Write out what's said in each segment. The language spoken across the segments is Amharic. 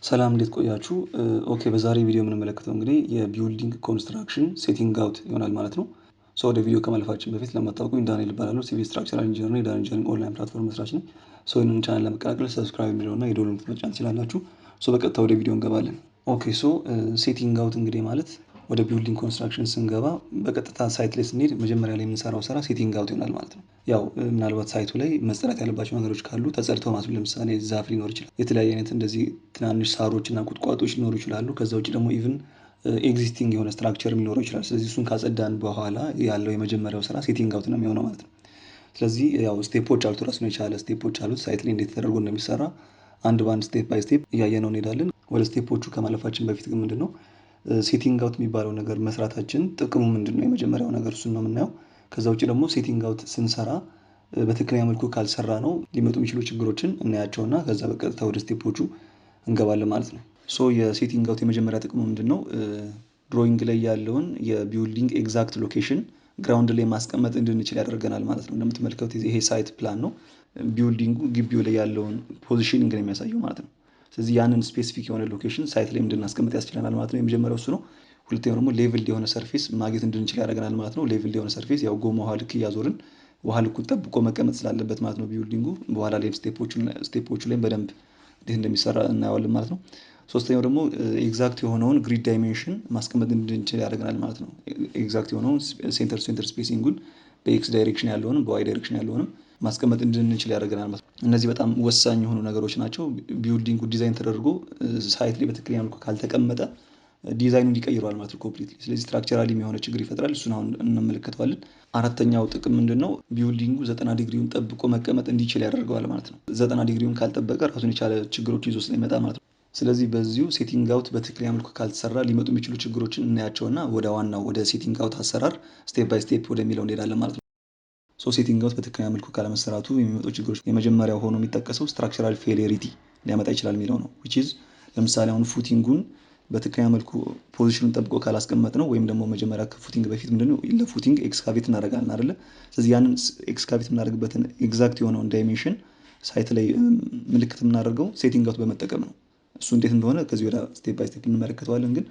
ሰላም እንዴት ቆያችሁ? ኦኬ በዛሬ ቪዲዮ የምንመለከተው እንግዲህ የቢልዲንግ ኮንስትራክሽን ሴቲንግ አውት ይሆናል ማለት ነው። ወደ ቪዲዮ ከማለፋችን በፊት ለማታውቁኝ ዳንኤል እባላለሁ። ሲቪል ስትራክቸራል ኢንጂነር ነኝ። ዳንኤል ኢንጂነሪንግ ኦንላይን ፕላትፎርም መስራች ነኝ። ይህንን ቻናል ለመቀላቀል ሰብስክራይብ የሚለውና የደወል ምልክቱን መጫን ትችላላችሁ። በቀጥታ ወደ ቪዲዮ እንገባለን። ኦኬ ሴቲንግ አውት እንግዲህ ማለት ወደ ቢልዲንግ ኮንስትራክሽን ስንገባ በቀጥታ ሳይት ላይ ስንሄድ መጀመሪያ ላይ የምንሰራው ስራ ሴቲንግ አውት ይሆናል ማለት ነው። ያው ምናልባት ሳይቱ ላይ መጸዳት ያለባቸው ነገሮች ካሉ ተጸድተው ማለት ነው። ለምሳሌ ዛፍ ሊኖር ይችላል፣ የተለያየ አይነት እንደዚህ ትናንሽ ሳሮች እና ቁጥቋጦች ሊኖሩ ይችላሉ። ከዛ ውጭ ደግሞ ኢቭን ኤግዚስቲንግ የሆነ ስትራክቸር ሊኖረው ይችላል። ስለዚህ እሱን ካጸዳን በኋላ ያለው የመጀመሪያው ስራ ሴቲንግ አውት ነው የሚሆነው ማለት ነው። ስለዚህ ያው ስቴፖች አሉት፣ ራሱን የቻለ ስቴፖች አሉት። ሳይት ላይ እንዴት ተደርጎ እንደሚሰራ አንድ በአንድ ስቴፕ ባይ ስቴፕ እያየነው እንሄዳለን። ወደ ስቴፖቹ ከማለፋችን በፊት ግን ምንድነው ሴቲንግ አውት የሚባለው ነገር መስራታችን ጥቅሙ ምንድነው? የመጀመሪያው ነገር እሱን ነው የምናየው። ከዛ ውጭ ደግሞ ሴቲንግ አውት ስንሰራ በትክክለኛ መልኩ ካልሰራ ነው ሊመጡ የሚችሉ ችግሮችን እናያቸውና ከዛ በቀጥታ ወደ ስቴፖቹ እንገባለን ማለት ነው። የሴቲንግ አውት የመጀመሪያ ጥቅሙ ምንድነው? ድሮይንግ ላይ ያለውን የቢልዲንግ ኤግዛክት ሎኬሽን ግራውንድ ላይ ማስቀመጥ እንድንችል ያደርገናል ማለት ነው። እንደምትመለከቱት ይሄ ሳይት ፕላን ነው። ቢልዲንጉ ግቢው ላይ ያለውን ፖዚሽኒንግ ነው የሚያሳየው ማለት ነው። ስለዚህ ያንን ስፔሲፊክ የሆነ ሎኬሽን ሳይት ላይ እንድናስቀምጥ ያስችለናል ማለት ነው። የመጀመሪያው እሱ ነው። ሁለተኛው ደግሞ ሌቭልድ የሆነ ሰርፌስ ማግኘት እንድንችል ያደርገናል ማለት ነው። ሌቭልድ የሆነ ሰርፌስ ያው ጎማ ውሃ ልክ እያዞርን ውሃ ልኩን ጠብቆ መቀመጥ ስላለበት ማለት ነው ቢልዲንጉ። በኋላ ላይም ስቴፖቹ ላይም በደንብ እንዴት እንደሚሰራ እናየዋለን ማለት ነው። ሶስተኛው ደግሞ ኤግዛክት የሆነውን ግሪድ ዳይሜንሽን ማስቀመጥ እንድንችል ያደርገናል ማለት ነው። ኤግዛክት የሆነውን ሴንተር ስፔሲንጉን በኤክስ ዳይሬክሽን ያለውንም በዋይ ዳይሬክሽን ያለውንም ማስቀመጥ እንድንችል ያደርገናል ማለት ነው። እነዚህ በጣም ወሳኝ የሆኑ ነገሮች ናቸው። ቢልዲንጉ ዲዛይን ተደርጎ ሳይት ላይ በትክክለኛ መልኩ ካልተቀመጠ ዲዛይኑን ይቀይረዋል ማለት ነው ኮምፕሊትሊ። ስለዚህ ስትራክቸራሊ የሆነ ችግር ይፈጥራል። እሱን አሁን እንመለከተዋለን። አራተኛው ጥቅም ምንድነው? ቢልዲንጉ 90 ዲግሪውን ጠብቆ መቀመጥ እንዲችል ያደርገዋል ማለት ነው። 90 ዲግሪውን ካልጠበቀ ራሱን የቻለ ችግሮች ይዞ ስለሚመጣ ማለት ነው። ስለዚህ በዚሁ ሴቲንግ አውት በትክክለኛ መልኩ ካልተሰራ ሊመጡ የሚችሉ ችግሮችን እናያቸውና ወደ ዋናው ወደ ሴቲንግ አውት አሰራር ስቴፕ ባይ ስቴፕ ወደሚለው እንሄዳለን ማለት ነው። ሴቲንግ አውት በትክክለኛ መልኩ ካለመሰራቱ የሚመጡ ችግሮች የመጀመሪያው ሆኖ የሚጠቀሰው ስትራክቸራል ፌሊሪቲ ሊያመጣ ይችላል የሚለው ነው። which is ለምሳሌ አሁን ፉቲንጉን በትክክለኛ መልኩ ፖዚሽኑን ጠብቆ ካላስቀመጥ ነው ወይም ደግሞ መጀመሪያ ከፉቲንግ በፊት ምንድነው ለፉቲንግ ኤክስካቬት እናደርጋለን አይደለ? ስለዚህ ያንን ኤክስካቬት የምናደርግበትን ኤግዛክት የሆነውን ዳይሜንሽን ሳይት ላይ ምልክት የምናደርገው ሴቲንግ አውት በመጠቀም ነው። እሱ እንዴት እንደሆነ ከዚህ ወደ ስቴፕ ባይ ስቴፕ እንመለከተዋለን። ግን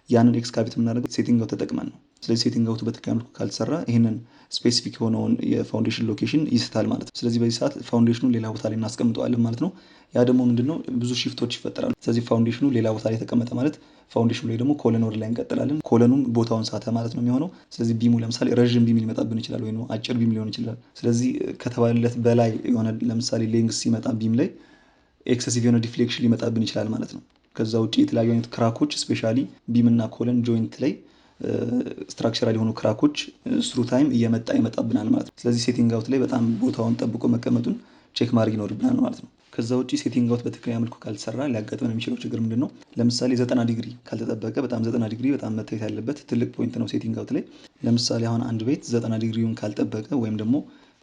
ያንን ኤክስካቬት የምናደርገው ሴቲንግ አውት ተጠቅመን ነው። ስለዚህ ሴቲንግ አውት በትክክለኛ መልኩ ካልተሰራ ይህንን ስፔሲፊክ የሆነውን የፋውንዴሽን ሎኬሽን ይስታል ማለት ነው። ስለዚህ በዚህ ሰዓት ፋውንዴሽኑን ሌላ ቦታ ላይ እናስቀምጠዋለን ማለት ነው። ያ ደግሞ ምንድነው ብዙ ሽፍቶች ይፈጠራሉ። ስለዚህ ፋውንዴሽኑ ሌላ ቦታ ላይ ተቀመጠ ማለት ፋውንዴሽኑ ላይ ደግሞ ኮለን ወደ ላይ እንቀጥላለን። ኮለኑም ቦታውን ሳተ ማለት ነው የሚሆነው። ስለዚህ ቢሙ ለምሳሌ ረዥም ቢም ሊመጣብን ይችላል ወይም አጭር ቢም ሊሆን ይችላል። ስለዚህ ከተባለለት በላይ የሆነ ለምሳሌ ሌንግስ ሲመጣ ቢም ላይ ኤክሰሲቭ የሆነ ዲፍሌክሽን ሊመጣብን ይችላል ማለት ነው። ከዛ ውጭ የተለያዩ አይነት ክራኮች ስፔሻሊ ቢም እና ኮለን ጆይንት ላይ ስትራክቸራል የሆኑ ክራኮች ስሩ ታይም እየመጣ ይመጣብናል ማለት ነው። ስለዚህ ሴቲንግ አውት ላይ በጣም ቦታውን ጠብቆ መቀመጡን ቼክ ማድረግ ይኖርብናል ማለት ነው። ከዛ ውጭ ሴቲንግ አውት በትክክለኛ መልኩ ካልተሰራ ሊያጋጥመን የሚችለው ችግር ምንድነው? ለምሳሌ 90 ዲግሪ ካልተጠበቀ በጣም 90 ዲግሪ በጣም መታየት ያለበት ትልቅ ፖይንት ነው ሴቲንግ አውት ላይ። ለምሳሌ አሁን አንድ ቤት 90 ዲግሪውን ካልጠበቀ ወይም ደግሞ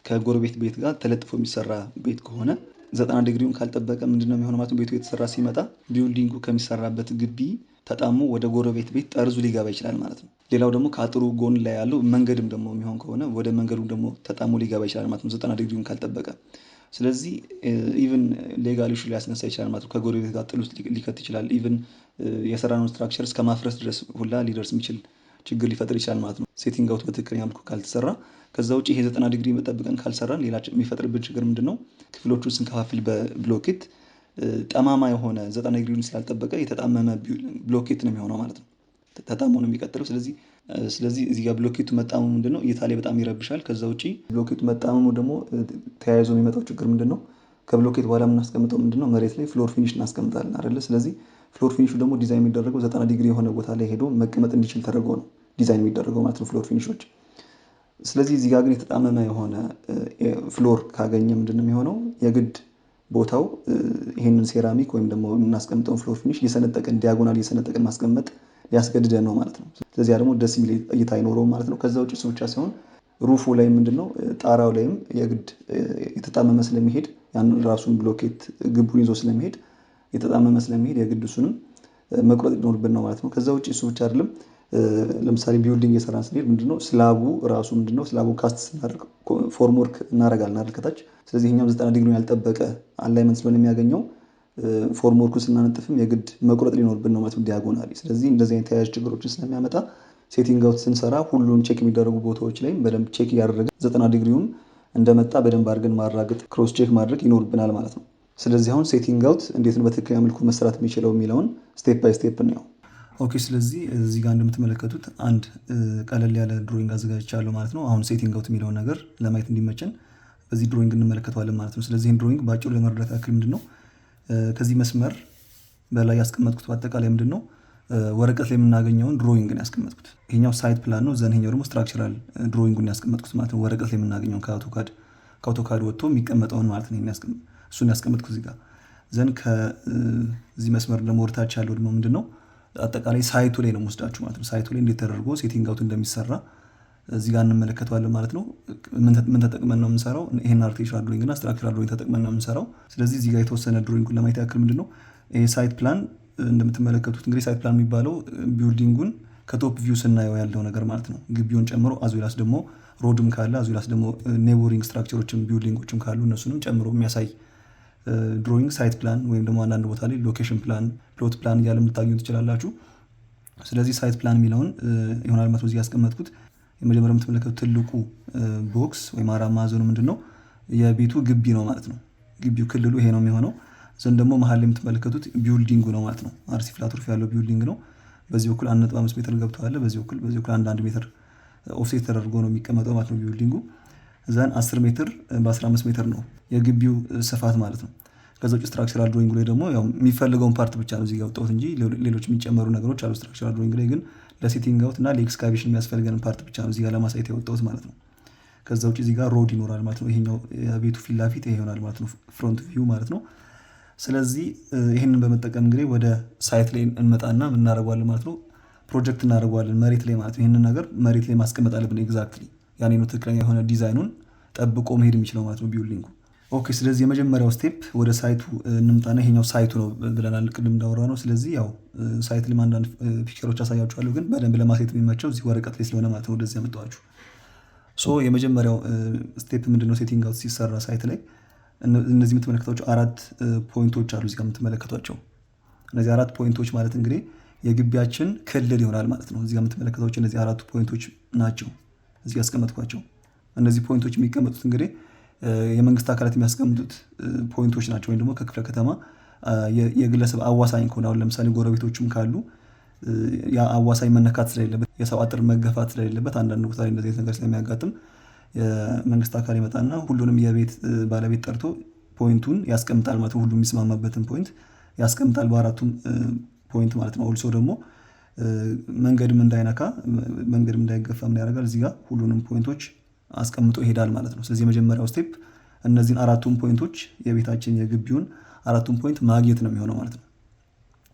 ከጎረቤት ቤት ጋር ተለጥፎ የሚሰራ ቤት ከሆነ 90 ዲግሪውን ካልጠበቀ ምንድነው የሚሆነው ማለት ነው? ቤቱ የተሰራ ሲመጣ ቢልዲንጉ ከሚሰራበት ግቢ ተጣሞ ወደ ጎረቤት ቤት ጠርዙ ሊገባ ይችላል ማለት ነው። ሌላው ደግሞ ከአጥሩ ጎን ላይ ያለው መንገድም ደግሞ የሚሆን ከሆነ ወደ መንገዱ ደግሞ ተጣሞ ሊገባ ይችላል ማለት ነው 90 ዲግሪውን ካልጠበቀ። ስለዚህ ኢቭን ሌጋል ኢሹ ሊያስነሳ ይችላል ማለት ነው። ከጎረቤት ጋር ጥል ውስጥ ሊከት ይችላል። ኢቭን የሰራነውን ስትራክቸር እስከ ማፍረስ ድረስ ሁላ ሊደርስ የሚችል ችግር ሊፈጥር ይችላል ማለት ነው ሴቲንግ አውት በትክክለኛ መልኩ ካልተሰራ። ከዛ ውጭ ይሄ 90 ዲግሪ መጠበቀን ካልሰራን ሌላ የሚፈጥርብን ችግር ምንድነው? ክፍሎቹን ስንከፋፍል በብሎኬት ጠማማ የሆነ 90 ዲግሪውን ስላልጠበቀ የተጣመመ ብሎኬት ነው የሚሆነው ማለት ነው። ተጣሞ ነው የሚቀጥለው። ስለዚህ እዚህ ጋር ብሎኬቱ መጣመሙ ምንድነው እይታ ላይ በጣም ይረብሻል። ከዛ ውጭ ብሎኬቱ መጣመሙ ደግሞ ተያይዞ የሚመጣው ችግር ምንድነው? ከብሎኬት በኋላ የምናስቀምጠው ምንድነው? መሬት ላይ ፍሎር ፊኒሽ እናስቀምጣለን አይደለ? ስለዚህ ፍሎር ፊኒሹ ደግሞ ዲዛይን የሚደረገው 90 ዲግሪ የሆነ ቦታ ላይ ሄዶ መቀመጥ እንዲችል ተደርጎ ነው ዲዛይን የሚደረገው ማለት ነው ፍሎር ፊኒሾች። ስለዚህ እዚህ ጋር ግን የተጣመመ የሆነ ፍሎር ካገኘ ምንድነው የሚሆነው? የግድ ቦታው ይሄንን ሴራሚክ ወይም ደግሞ የምናስቀምጠውን ፍሎር ፊኒሽ እየሰነጠቅን ዲያጎናል እየሰነጠቅን ማስቀመጥ ሊያስገድደን ነው ማለት ነው። ስለዚህ ደግሞ ደስ የሚል እይታ አይኖረውም ማለት ነው። ከዛ ውጭ እሱ ብቻ ሳይሆን ሩፉ ላይ ምንድነው ጣራው ላይም የግድ የተጣመመ ስለሚሄድ ያን ራሱን ብሎኬት ግቡን ይዞ ስለሚሄድ የተጣመመ ስለሚሄድ የግድ እሱንም መቁረጥ ይኖርብን ነው ማለት ነው። ከዛ ውጭ እሱ ብቻ አይደለም። ለምሳሌ ቢልዲንግ የሰራን ስንሄድ ምንድነው ስላቡ ራሱ ምንድነው ስላቡ ካስት ስናደርግ ፎርምወርክ እናደርጋለን አይደል ከታች። ስለዚህ ይሄኛው 90 ዲግሪውን ያልጠበቀ አላይመንት ስለሆነ የሚያገኘው ፎርም ወርኩን ስናነጥፍም የግድ መቁረጥ ሊኖርብን ነው ማለት ነው ዲያጎናሊ። ስለዚህ እንደዚህ አይነት ተያያዥ ችግሮችን ስለሚያመጣ ሴቲንግ አውት ስንሰራ ሁሉም ቼክ የሚደረጉ ቦታዎች ላይም በደንብ ቼክ እያደረገ 90 ዲግሪውም እንደመጣ በደንብ አድርገን ማራገጥ ክሮስ ቼክ ማድረግ ይኖርብናል ማለት ነው። ስለዚህ አሁን ሴቲንግ አውት እንዴት ነው በትክክለኛ መልኩ መስራት የሚችለው የሚለውን ስቴፕ ባይ ስቴፕ ነው። ኦኬ ስለዚህ እዚህ ጋር እንደምትመለከቱት አንድ ቀለል ያለ ድሮይንግ አዘጋጅቻለሁ ማለት ነው። አሁን ሴቲንግ አውት የሚለውን ነገር ለማየት እንዲመቸን በዚህ ድሮይንግ እንመለከተዋለን ማለት ነው። ስለዚህ ይህን ድሮይንግ በአጭሩ ለመረዳት ያክል ምንድን ነው ከዚህ መስመር በላይ ያስቀመጥኩት በአጠቃላይ ምንድን ነው ወረቀት ላይ የምናገኘውን ድሮይንግን ያስቀመጥኩት። ይሄኛው ሳይት ፕላን ነው፣ ዘን ይሄኛው ደግሞ ስትራክቸራል ድሮይንጉን ያስቀመጥኩት ማለት ነው። ወረቀት ላይ የምናገኘውን ከአውቶካድ ወጥቶ የሚቀመጠውን ማለት ነው። እሱን ያስቀመጥኩት እዚህ ጋር። ዘን ከዚህ መስመር ደግሞ ወደታች ያለው ደግሞ ምንድን ነው አጠቃላይ ሳይቱ ላይ ነው የምወስዳችሁ ማለት ነው። ሳይቱ ላይ እንዴት ተደርጎ ሴቲንግ አውት እንደሚሰራ እዚህ ጋር እንመለከተዋለን ማለት ነው። ምን ተጠቅመን ነው የምንሰራው? ይሄን አርቲፊሻል ድሮይንግ እና ስትራክቸራል ድሮይንግ ተጠቅመን ነው የምንሰራው። ስለዚህ እዚህ ጋር የተወሰነ ድሮይንጉን ለማየት ያክል ምንድን ነው ይሄ ሳይት ፕላን እንደምትመለከቱት እንግዲህ ሳይት ፕላን የሚባለው ቢልዲንጉን ከቶፕ ቪው ስናየው ያለው ነገር ማለት ነው። ግቢውን ጨምሮ አዙላስ ደግሞ ሮድም ካለ አዙላስ ደግሞ ኔቦሪንግ ስትራክቸሮችም ቢልዲንጎችም ካሉ እነሱንም ጨምሮ የሚያሳይ ድሮይንግ ሳይት ፕላን ወይም ደግሞ አንዳንድ ቦታ ላይ ሎኬሽን ፕላን፣ ፕሎት ፕላን እያለ ልታገኙ ትችላላችሁ። ስለዚህ ሳይት ፕላን የሚለውን ይሆናል ማለት ነው እዚህ ያስቀመጥኩት። የመጀመሪያው የምትመለከቱት ትልቁ ቦክስ ወይም አራት ማዕዘኑ ምንድን ነው የቤቱ ግቢ ነው ማለት ነው። ግቢው ክልሉ ይሄ ነው የሚሆነው። ዘንድ ደግሞ መሀል ላይ የምትመለከቱት ቢልዲንጉ ነው ማለት ነው። አርሲ ፍላት ሩፍ ያለው ቢልዲንግ ነው። በዚህ በኩል 1.5 ሜትር ገብተዋል። በዚህ በኩል 1 ሜትር ኦፍሴት ተደርጎ ነው የሚቀመጠው ማለት ነው ቢልዲንጉ። ዘን 10 ሜትር በ15 ሜትር ነው የግቢው ስፋት ማለት ነው። ከዛ ውጭ ስትራክቸራል ድሮይንግ ላይ ደግሞ ያው የሚፈልገውን ፓርት ብቻ ነው እዚህ ጋር ወጣሁት እንጂ ሌሎች የሚጨመሩ ነገሮች አሉ። ስትራክቸራል ድሮይንግ ላይ ግን ለሴቲንግ አውት እና ለኤክስካቬሽን የሚያስፈልገን ፓርት ብቻ ነው እዚህ ጋር ለማሳየት የወጣሁት ማለት ነው። ከዛ ውጭ እዚህ ጋር ሮድ ይኖራል ማለት ነው። ይሄኛው የቤቱ ፊት ለፊት ይሄ ይሆናል ማለት ነው፣ ፍሮንት ቪው ማለት ነው። ስለዚህ ይህንን በመጠቀም እንግዲህ ወደ ሳይት ላይ እንመጣና ምን እናደርገዋለን ማለት ነው ፕሮጀክት እናደርገዋለን መሬት ላይ ማለት ነው። ይህንን ነገር መሬት ላይ ማስቀመጥ አለብን ኤግዛክትሊ። ያኔ ነው ትክክለኛ የሆነ ዲዛይኑን ጠብቆ መሄድ የሚችለው ማለት ነው ቢልዲንጉ። ኦኬ ስለዚህ የመጀመሪያው ስቴፕ ወደ ሳይቱ እንምጣና ይሄኛው ሳይቱ ነው ብለናል ቅድም እንዳወራ ነው። ስለዚህ ያው ሳይት ላይ አንዳንድ ፒክቸሮች አሳያችኋለሁ፣ ግን በደንብ ለማሳየት የሚመቸው እዚህ ወረቀት ላይ ስለሆነ ማለት ነው ወደዚህ ያመጣኋችሁ። ሶ የመጀመሪያው ስቴፕ ምንድነው ሴቲንግ አውት ሲሰራ ሳይት ላይ እነዚህ የምትመለከቷቸው 4 ፖይንቶች አሉ እዚህ ጋር የምትመለከቷቸው። እነዚህ 4 ፖይንቶች ማለት እንግዲህ የግቢያችን ክልል ይሆናል ማለት ነው። እዚህ ጋር የምትመለከቷቸው እነዚህ 4 ፖይንቶች ናቸው እዚህ ያስቀመጥኳቸው። እነዚህ ፖይንቶች የሚቀመጡት እንግዲህ የመንግስት አካላት የሚያስቀምጡት ፖይንቶች ናቸው፣ ወይም ደግሞ ከክፍለ ከተማ የግለሰብ አዋሳኝ ከሆነ አሁን ለምሳሌ ጎረቤቶችም ካሉ አዋሳኝ መነካት ስለሌለበት የሰው አጥር መገፋት ስለሌለበት አንዳንድ ቦታ ላይ እንደዚህ ነገር ስለሚያጋጥም የመንግስት አካል ይመጣና ሁሉንም የቤት ባለቤት ጠርቶ ፖይንቱን ያስቀምጣል ማለት ነው። ሁሉም የሚስማማበትን ፖይንት ያስቀምጣል በአራቱም ፖይንት ማለት ነው። ኦልሶ ደግሞ መንገድም እንዳይነካ መንገድም እንዳይገፋ ምን ያደርጋል እዚህ ጋር ሁሉንም ፖይንቶች አስቀምጦ ይሄዳል ማለት ነው። ስለዚህ የመጀመሪያው ስቴፕ እነዚህን 4ቱን ፖይንቶች የቤታችን የግቢውን 4ቱን ፖይንት ማግኘት ነው የሚሆነው ማለት ነው።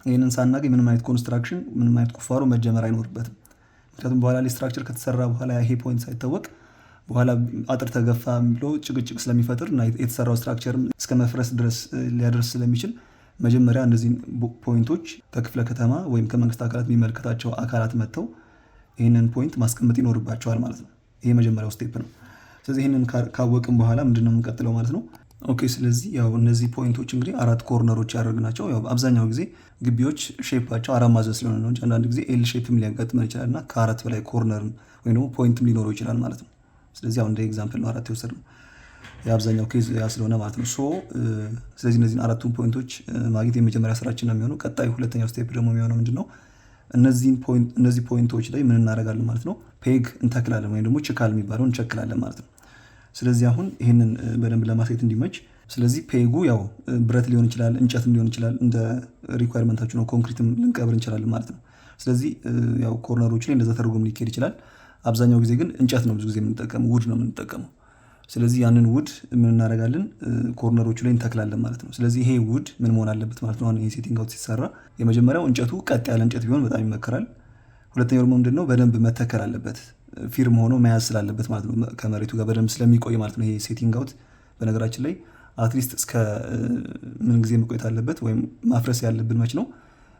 ይህንን ሳናገኝ ምንም አይነት ኮንስትራክሽን ምንም አይነት ቁፋሮ መጀመር አይኖርበትም። ምክንያቱም በኋላ ላይ ስትራክቸር ከተሰራ በኋላ ይሄ ፖይንት ሳይታወቅ በኋላ አጥር ተገፋ ብሎ ጭቅጭቅ ስለሚፈጥር እና የተሰራው ስትራክቸር እስከ መፍረስ ድረስ ሊያደርስ ስለሚችል መጀመሪያ እነዚህን ፖይንቶች ከክፍለ ከተማ ወይም ከመንግስት አካላት የሚመለከታቸው አካላት መጥተው ይህንን ፖይንት ማስቀመጥ ይኖርባቸዋል ማለት ነው። ይሄ መጀመሪያው ስቴፕ ነው። ስለዚህ ይህንን ካወቅም በኋላ ምንድነው የምንቀጥለው ማለት ነው። ኦኬ ስለዚህ ያው እነዚህ ፖይንቶች እንግዲህ 4 ኮርነሮች ያደረግናቸው ያው አብዛኛው ጊዜ ግቢዎች ሼፓቸው 4 ማዕዘን ስለሆነ ነው እንጂ አንዳንድ ጊዜ ኤል ሼፕም ሊያጋጥመን ይችላል እና ከ4 በላይ ኮርነር ወይም ደግሞ ፖይንትም ሊኖረው ይችላል ማለት ነው። ስለዚህ አሁን እንደ ኤግዛምፕል ነው 4 የወሰድነው የአብዛኛው ኬዝ ያ ስለሆነ ማለት ነው። ስለዚህ እነዚህን 4ቱን ፖይንቶች ማግኘት የመጀመሪያ ስራችን ነው የሚሆነው። ቀጣዩ ሁለተኛው ስቴፕ ደግሞ የሚሆነው ምንድነው እነዚህ ፖይንቶች ላይ ምን እናደርጋለን ማለት ነው ፔግ እንተክላለን ወይም ደግሞ ችካል የሚባለውን እንቸክላለን ማለት ነው። ስለዚህ አሁን ይህንን በደንብ ለማሳየት እንዲመች ስለዚህ ፔጉ ያው ብረት ሊሆን ይችላል፣ እንጨትም ሊሆን ይችላል፣ እንደ ሪኳየርመንታችሁ ነው። ኮንክሪትም ልንቀብር እንችላለን ማለት ነው። ስለዚህ ያው ኮርነሮች ላይ እንደዛ ተደርጎም ሊካሄድ ይችላል። አብዛኛው ጊዜ ግን እንጨት ነው ብዙ ጊዜ የምንጠቀመው፣ ውድ ነው የምንጠቀመው። ስለዚህ ያንን ውድ ምን እናደርጋለን ኮርነሮቹ ላይ እንተክላለን ማለት ነው። ስለዚህ ይሄ ውድ ምን መሆን አለበት ማለት ነው። አሁን ይሄ ሴቲንግ አውት ሲሰራ የመጀመሪያው እንጨቱ ቀጥ ያለ እንጨት ቢሆን በጣም ይመከራል። ሁለተኛው ደግሞ ምንድነው በደንብ መተከል አለበት፣ ፊርም ሆኖ መያዝ ስላለበት ማለት ነው፣ ከመሬቱ ጋር በደንብ ስለሚቆይ ማለት ነው። ይሄ ሴቲንግ አውት በነገራችን ላይ አትሊስት እስከ ምን ጊዜ መቆየት አለበት ወይም ማፍረስ ያለብን መች ነው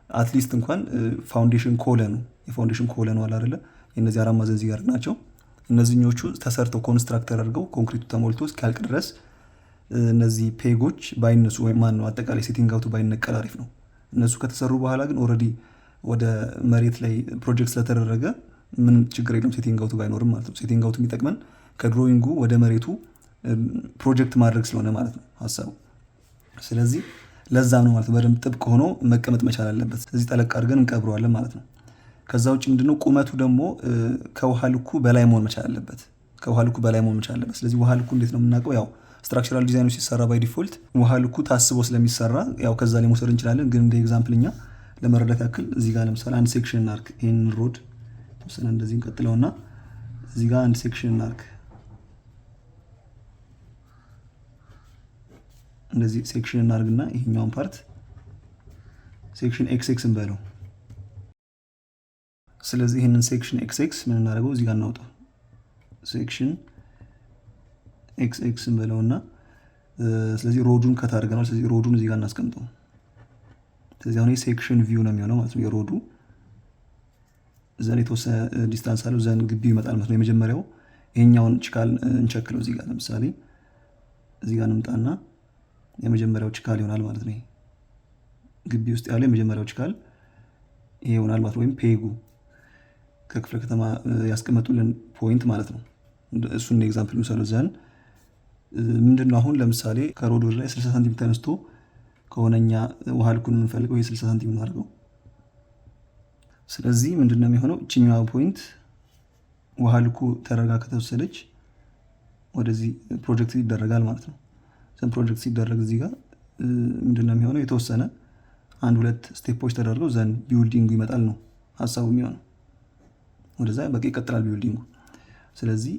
አትሊስት እንኳን ፋውንዴሽን ኮለኑ የፋውንዴሽን ኮለኑ አለ አይደለ የነዚህ 4 ማዕዘን እዚህ ጋር ናቸው። እነዚህኞቹ ተሰርተው ኮንስትራክተር አድርገው ኮንክሪቱ ተሞልቶ እስኪያልቅ ድረስ እነዚህ ፔጎች ባይነሱ ወይም ማን ነው አጠቃላይ ሴቲንግ አውቱ ባይነቀል አሪፍ ነው። እነሱ ከተሰሩ በኋላ ግን ኦልሬዲ ወደ መሬት ላይ ፕሮጀክት ስለተደረገ ምንም ችግር የለም ሴቲንግ አውቱ ባይኖርም ማለት ነው። ሴቲንግ አውቱ የሚጠቅመን ከድሮይንጉ ወደ መሬቱ ፕሮጀክት ማድረግ ስለሆነ ማለት ነው ሀሳቡ። ስለዚህ ለዛም ነው ማለት ነው በደንብ ጥብቅ ሆኖ መቀመጥ መቻል አለበት። ስለዚህ ጠለቅ አድርገን እንቀብረዋለን ማለት ነው። ከዛ ውጭ ምንድነው ቁመቱ ደግሞ ከውሃ ልኩ በላይ መሆን መቻል አለበት። ከውሃ ልኩ በላይ መሆን መቻል አለበት። ስለዚህ ውሃ ልኩ እንዴት ነው የምናውቀው? ያው ስትራክቸራል ዲዛይኑ ሲሰራ ባይ ዲፎልት ውሃ ልኩ ታስቦ ስለሚሰራ ያው ከዛ ላይ መውሰድ እንችላለን። ግን እንደ ኤግዛምፕል እኛ ለመረዳት ያክል እዚህ ጋር ለምሳሌ አንድ ሴክሽን እናርክ። ይሄን ሮድ ለምሳሌ እንደዚህ እንቀጥለውና እዚህ ጋር አንድ ሴክሽን እናርክ። እንደዚህ ሴክሽን እናርግና ይሄኛውን ፓርት ሴክሽን ኤክስ ኤክስ እንበለው። ስለዚህ ይሄንን ሴክሽን ኤክስ ኤክስ ምን እናደርገው? እዚህ ጋር እናውጣው። ሴክሽን ኤክስ ኤክስ እንበለውና ስለዚህ ሮዱን ከት አድርገናል። ስለዚህ ሮዱን እዚህ ጋር እናስቀምጠው። ስለዚህ አሁን ሴክሽን ቪው ነው የሚሆነው ማለት ነው የሮዱ ዘን የተወሰነ ዲስታንስ አለው ዘን ግቢው ይመጣል ማለት ነው። የመጀመሪያው ይሄኛውን ችካል እንቸክለው። እዚህ ጋር ለምሳሌ እዚህ ጋር እንምጣና የመጀመሪያው ችካል ይሆናል ማለት ነው። ግቢ ውስጥ ያለው የመጀመሪያው ችካል ይሄ ይሆናል ማለት ነው። ወይም ፔጉ ከክፍለ ከተማ ያስቀመጡልን ፖይንት ማለት ነው። እሱን ኤግዛምፕል እንውሰደው። ዘን ምንድነው አሁን ለምሳሌ ከሮድ ወደ ላይ 60 ሳንቲም ተነስቶ ከሆነኛ ውሃ ልኩን የምንፈልገው ይሄ 60 ሳንቲም ነው አድርገው። ስለዚህ ምንድነው የሚሆነው? እችኛዋ ፖይንት ውሃ ልኩ ተደርጋ ከተወሰደች ወደዚህ ፕሮጀክት ይደረጋል ማለት ነው። ዘን ፕሮጀክት ሲደረግ እዚህ ጋር ምንድነው የሚሆነው? የተወሰነ አንድ ሁለት ስቴፖች ተደርገው ዘን ቢውልዲንጉ ይመጣል ነው ሀሳቡ የሚሆነው። ወደዛ በቃ ይቀጥላል ቢውልዲንጉ። ስለዚህ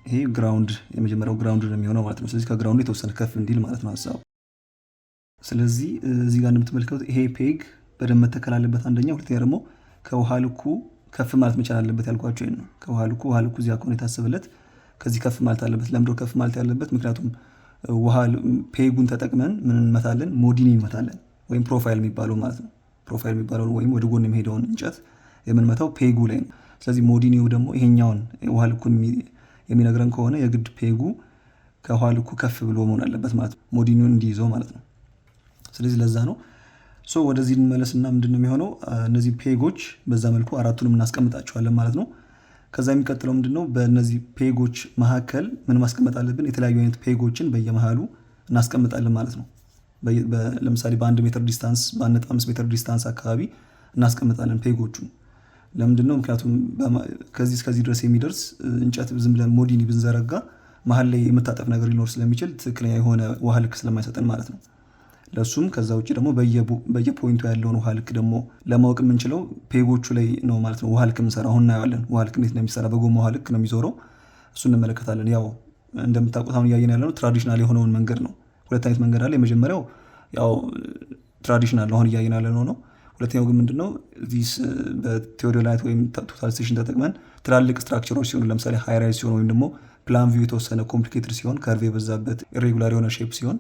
ይሄ ግራውንድ የመጀመሪያው ግራውንድ ነው የሚሆነው ማለት ነው። ስለዚህ ከግራውንዱ የተወሰነ ከፍ እንዲል ማለት ነው ሀሳቡ። ስለዚህ እዚህ ጋር እንደምትመለከቱት ይሄ ፔግ በደንብ መተከል አለበት አንደኛ። ሁለተኛ ደግሞ ከውሃ ልኩ ከፍ ማለት መቻል አለበት ያልኳቸው ነው። ከውሃ ልኩ እዚህ ከሆነ የታሰበለት ከዚህ ከፍ ማለት አለበት። ለምዶ ከፍ ማለት ያለበት ምክንያቱም ውሃ ፔጉን ተጠቅመን ምን እንመታለን? ሞዲኒ እንመታለን ወይም ፕሮፋይል የሚባለው ማለት ነው። ፕሮፋይል የሚባለው ወይም ወደ ጎን የሚሄደውን እንጨት የምንመታው ፔጉ ላይ ነው። ስለዚህ ሞዲኒው ደግሞ ይሄኛውን ውሃ ልኩን የሚነግረን ከሆነ የግድ ፔጉ ከውሃ ልኩ ከፍ ብሎ መሆን አለበት ማለት ነው፣ ሞዲኒውን እንዲይዘው ማለት ነው። ስለዚህ ለዛ ነው ወደዚህ እንመለስና ምንድነው የሚሆነው? እነዚህ ፔጎች በዛ መልኩ አራቱንም እናስቀምጣቸዋለን ማለት ነው። ከዛ የሚቀጥለው ምንድነው? በእነዚህ ፔጎች መካከል ምን ማስቀመጥ አለብን? የተለያዩ አይነት ፔጎችን በየመሃሉ እናስቀምጣለን ማለት ነው። ለምሳሌ በ1 ሜትር ዲስታንስ በ1.5 ሜትር ዲስታንስ አካባቢ እናስቀምጣለን ፔጎቹን። ለምንድነው? ምክንያቱም ከዚህ እስከዚህ ድረስ የሚደርስ እንጨት ዝም ብለን ሞዲኒ ብንዘረጋ መሀል ላይ የምታጠፍ ነገር ሊኖር ስለሚችል ትክክለኛ የሆነ ውሃ ልክ ስለማይሰጠን ማለት ነው ለሱም። ከዛ ውጭ ደግሞ በየፖይንቱ ያለውን ውሃ ልክ ደግሞ ለማወቅ የምንችለው ፔጎቹ ላይ ነው ማለት ነው። ውሃ ልክ የምንሰራ አሁን እናየዋለን። ውሃ ልክ እንዴት ነው የሚሰራ? በጎማ ውሃ ልክ ነው የሚዞረው። እሱ እንመለከታለን። ያው እንደምታውቁት አሁን እያየን ያለነው ትራዲሽናል የሆነውን መንገድ ነው። ሁለት አይነት መንገድ አለ። የመጀመሪያው ያው ትራዲሽናል አሁን እያየን ያለነው ነው። ሁለተኛው ግን ምንድነው? በቴዎዶላይት ወይም ቶታል ስቴሽን ተጠቅመን ትላልቅ ስትራክቸሮች ሲሆኑ ለምሳሌ ሃይራይዝ ሲሆን ወይም ደግሞ ፕላን ቪው የተወሰነ ኮምፕሊኬትድ ሲሆን ከርቭ የበዛበት ኢሬጉላር የሆነ ሼፕ ሲሆን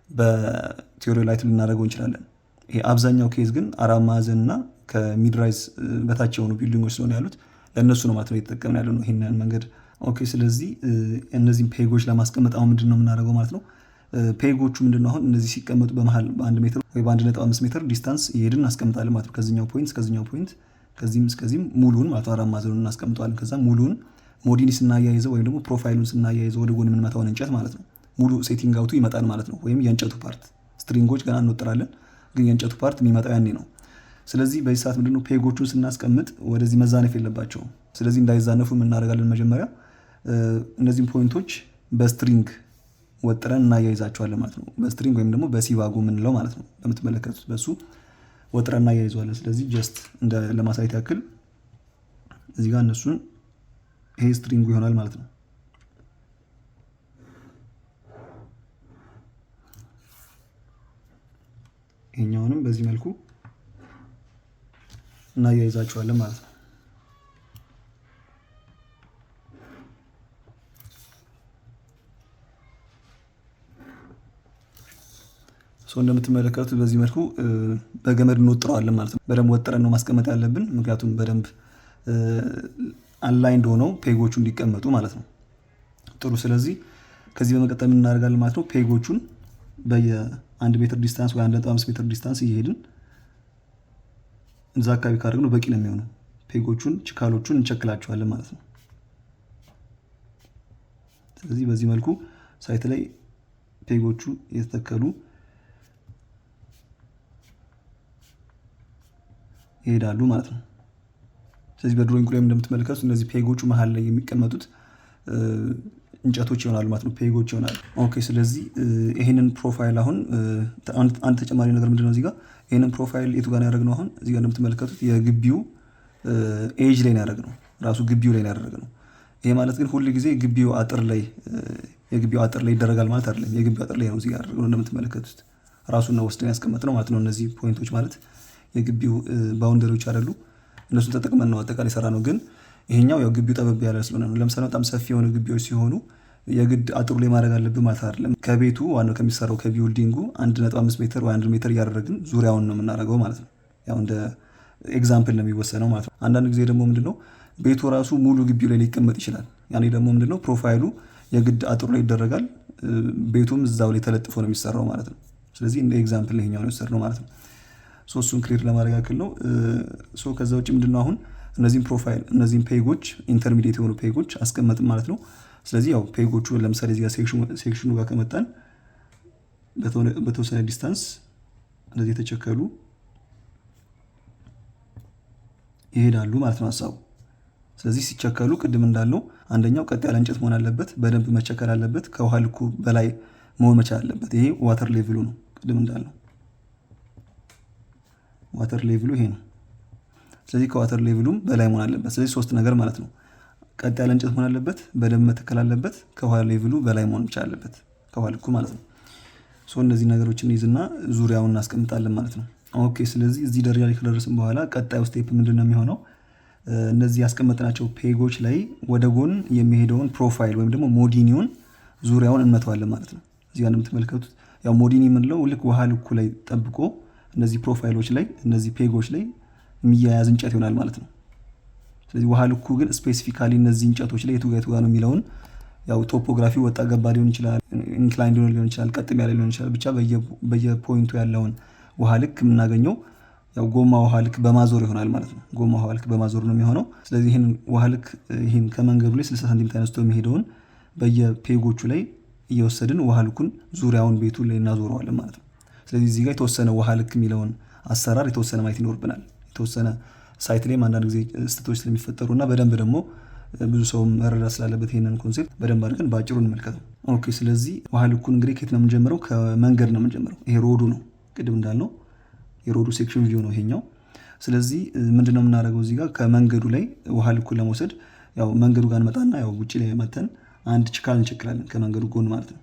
በቴዎዶላይት ልናደርገው እንችላለን። ይሄ አብዛኛው ኬዝ ግን 4 ማዕዘን እና ከሚድራይዝ በታች የሆኑ ቢልዲንጎች ስለሆነ ያሉት ለእነሱ ነው ማለት ነው እየተጠቀምን ያለ ነው ይህንን መንገድ። ኦኬ። ስለዚህ እነዚህም ፔጎች ለማስቀመጥ አሁን ምንድን ነው የምናደርገው ማለት ነው? ፔጎቹ ምንድነው አሁን እነዚህ ሲቀመጡ በመሃል በ1 ሜትር ወይ በ1.5 ሜትር ዲስታንስ እየሄድን እናስቀምጣለን ማለት ነው። ከዚህኛው ፖይንት እስከዚህኛው ፖይንት ከዚህም እስከዚህም ሙሉን ማለት 4 ማዕዘኑን እናስቀምጠዋለን። ከዛ ሙሉን ሞዲኒ ስናያይዘው ወይም ደግሞ ፕሮፋይሉን ስናያይዘው ወደ ጎን የምንመታውን እንጨት ማለት ነው ሙሉ ሴቲንግ አውቱ ይመጣል ማለት ነው። ወይም የእንጨቱ ፓርት ስትሪንጎች ገና እንወጥራለን፣ ግን የእንጨቱ ፓርት የሚመጣው ያኔ ነው። ስለዚህ በዚህ ሰዓት ምንድነው ፔጎቹን ስናስቀምጥ ወደዚህ መዛነፍ የለባቸውም። ስለዚህ እንዳይዛነፉ የምናደርጋለን መጀመሪያ እነዚህም ፖይንቶች በስትሪንግ ወጥረን እናያይዛቸዋለን ማለት ነው። በስትሪንግ ወይም ደግሞ በሲቫጎ የምንለው ማለት ነው። እንደምትመለከቱት በሱ ወጥረን እናያይዘዋለን። ስለዚህ ጀስት ለማሳየት ያክል እዚህ ጋር እነሱን ይሄ ስትሪንጉ ይሆናል ማለት ነው። ይሄኛውንም በዚህ መልኩ እናያይዛቸዋለን ማለት ነው። እንደምትመለከቱት በዚህ መልኩ በገመድ እንወጥረዋለን ማለት ነው። በደንብ ወጥረን ነው ማስቀመጥ ያለብን፣ ምክንያቱም በደንብ አላይንድ ሆነው ፔጎቹ እንዲቀመጡ ማለት ነው። ጥሩ። ስለዚህ ከዚህ በመቀጠል ምን እናደርጋለን ማለት ነው? ፔጎቹን በየ1 ሜትር ዲስታንስ ወይ 1.5 ሜትር ዲስታንስ እየሄድን እዛ አካባቢ ካደረግነው በቂ ነው የሚሆነው። ፔጎቹን ችካሎቹን እንቸክላቸዋለን ማለት ነው። ስለዚህ በዚህ መልኩ ሳይት ላይ ፔጎቹ የተተከሉ ይሄዳሉ ማለት ነው። ስለዚህ በድሮይንግ ላይ እንደምትመለከቱት እነዚህ ፔጎቹ መሀል ላይ የሚቀመጡት እንጨቶች ይሆናሉ ማለት ነው። ፔጎች ይሆናሉ። ኦኬ። ስለዚህ ይሄንን ፕሮፋይል አሁን አንድ ተጨማሪ ነገር ምንድነው እዚህ ጋር ይሄንን ፕሮፋይል የቱ ጋር ያደረግነው? አሁን እዚህ ጋር እንደምትመለከቱት የግቢው ኤጅ ላይ ያደረግነው ራሱ ግቢው ላይ ያደረግነው። ይሄ ማለት ግን ሁሉ ጊዜ ግቢው አጥር ላይ ይደረጋል ማለት አይደለም። የግቢው አጥር ላይ ነው እዚህ ጋር ያደረግነው። እንደምትመለከቱት ራሱን ነው ወስደን ያስቀመጥነው ማለት ነው። እነዚህ ፖይንቶች ማለት የግቢው ባውንደሪዎች አይደሉ። እነሱን ተጠቅመን ነው አጠቃላይ ሰራ ነው። ግን ይሄኛው ያው ግቢው ጠበብ ያለ ስለሆነ ነው። ለምሳሌ በጣም ሰፊ የሆኑ ግቢዎች ሲሆኑ የግድ አጥሩ ላይ ማድረግ አለብን ማለት አይደለም። ከቤቱ ዋናው ከሚሰራው ከቢልዲንጉ 1.5 ሜትር ወይ 1 ሜትር እያደረግን ዙሪያውን ነው የምናደርገው ማለት ነው። ያው እንደ ኤግዛምፕል ነው የሚወሰነው ማለት ነው። አንዳንድ ጊዜ ደግሞ ምንድነው ቤቱ ራሱ ሙሉ ግቢው ላይ ሊቀመጥ ይችላል። ያኔ ደግሞ ምንድነው ፕሮፋይሉ የግድ አጥሩ ላይ ይደረጋል። ቤቱም እዛው ላይ ተለጥፎ ነው የሚሰራው ማለት ነው። ስለዚህ እንደ ኤግዛምፕል ይሄኛው ነው የወሰድነው ማለት ነው። እሱን ክሊር ለማድረግ ያክል ነው። ከዛ ውጭ ምንድነው አሁን እነዚህን ፔጎች ኢንተርሚዲየት የሆኑ ፔጎች አስቀመጥን ማለት ነው። ስለዚህ ያው ፔጎቹ ለምሳሌ እዚህ ጋር ሴክሽኑ ጋር ከመጣን በተወሰነ ዲስታንስ እንደዚህ የተቸከሉ ይሄዳሉ ማለት ነው ሀሳቡ። ስለዚህ ሲቸከሉ ቅድም እንዳለው አንደኛው ቀጥ ያለ እንጨት መሆን አለበት፣ በደንብ መቸከል አለበት፣ ከውሃ ልኩ በላይ መሆን መቻል አለበት። ይሄ ዋተር ሌቭሉ ነው። ቅድም እንዳለው ዋተር ሌቭሉ ይሄ ነው። ስለዚህ ከዋተር ሌቭሉም በላይ መሆን አለበት። ስለዚህ 3 ነገር ማለት ነው። ቀጥ ያለ እንጨት መሆን አለበት፣ በደንብ መተከል አለበት፣ ከውሃ ሌቭሉ በላይ መሆን መቻል አለበት፣ ከውሃ ልኩ ማለት ነው። እነዚህ ነገሮችን ይዝና ዙሪያውን እናስቀምጣለን ማለት ነው። ኦኬ። ስለዚህ እዚህ ደረጃ ላይ ከደረስን በኋላ ቀጣዩ ስቴፕ ምንድን ነው የሚሆነው? እነዚህ ያስቀመጥናቸው ፔጎች ላይ ወደ ጎን የሚሄደውን ፕሮፋይል ወይም ደግሞ ሞዲኒውን ዙሪያውን እንመተዋለን ማለት ነው። እዚህ ጋር እንደምትመለከቱት ያው ሞዲኒ የምንለው ልክ ውሃ ልኩ ላይ ጠብቆ እነዚህ ፕሮፋይሎች ላይ እነዚህ ፔጎች ላይ የሚያያዝ እንጨት ይሆናል ማለት ነው። ስለዚህ ውሃ ልኩ ግን ስፔሲፊካሊ እነዚህ እንጨቶች ላይ የቱ ጋር ነው የሚለውን ያው ቶፖግራፊ ወጣ ገባ ሊሆን ይችላል፣ ኢንክላይንድ ሊሆን ይችላል፣ ቀጥም ያለ ሊሆን ይችላል። ብቻ በየፖይንቱ ያለውን ውሃ ልክ የምናገኘው ያው ጎማ ውሃ ልክ በማዞር ይሆናል ማለት ነው። ጎማ ውሃ ልክ በማዞር ነው የሚሆነው። ስለዚህ ይህን ውሃ ልክ ይህን ከመንገዱ ላይ 60 ሳንቲም ተነስቶ የሚሄደውን በየፔጎቹ ላይ እየወሰድን ውሃ ልኩን ዙሪያውን ቤቱ ላይ እናዞረዋለን ማለት ነው። ስለዚህ እዚህ ጋር የተወሰነ ውሃ ልክ የሚለውን አሰራር የተወሰነ ማየት ይኖርብናል። የተወሰነ ሳይት ላይም አንዳንድ ጊዜ ስህተቶች ስለሚፈጠሩ እና በደንብ ደግሞ ብዙ ሰው መረዳት ስላለበት ይሄንን ኮንሴፕት በደንብ አድርገን በአጭሩ እንመልከተው። ኦኬ። ስለዚህ ውሃ ልኩን እንግዲህ ከየት ነው የምንጀምረው? ከመንገድ ነው የምንጀምረው። ይሄ ሮዱ ነው። ቅድም እንዳልነው የሮዱ ሴክሽን ቪው ነው ይሄኛው። ስለዚህ ምንድነው የምናደርገው? እዚህ ጋር ከመንገዱ ላይ ውሃ ልኩን ለመውሰድ ያው መንገዱ ጋር እንመጣና ያው ውጪ ላይ መተን አንድ ችካል እንቸክላለን ከመንገዱ ጎን ማለት ነው።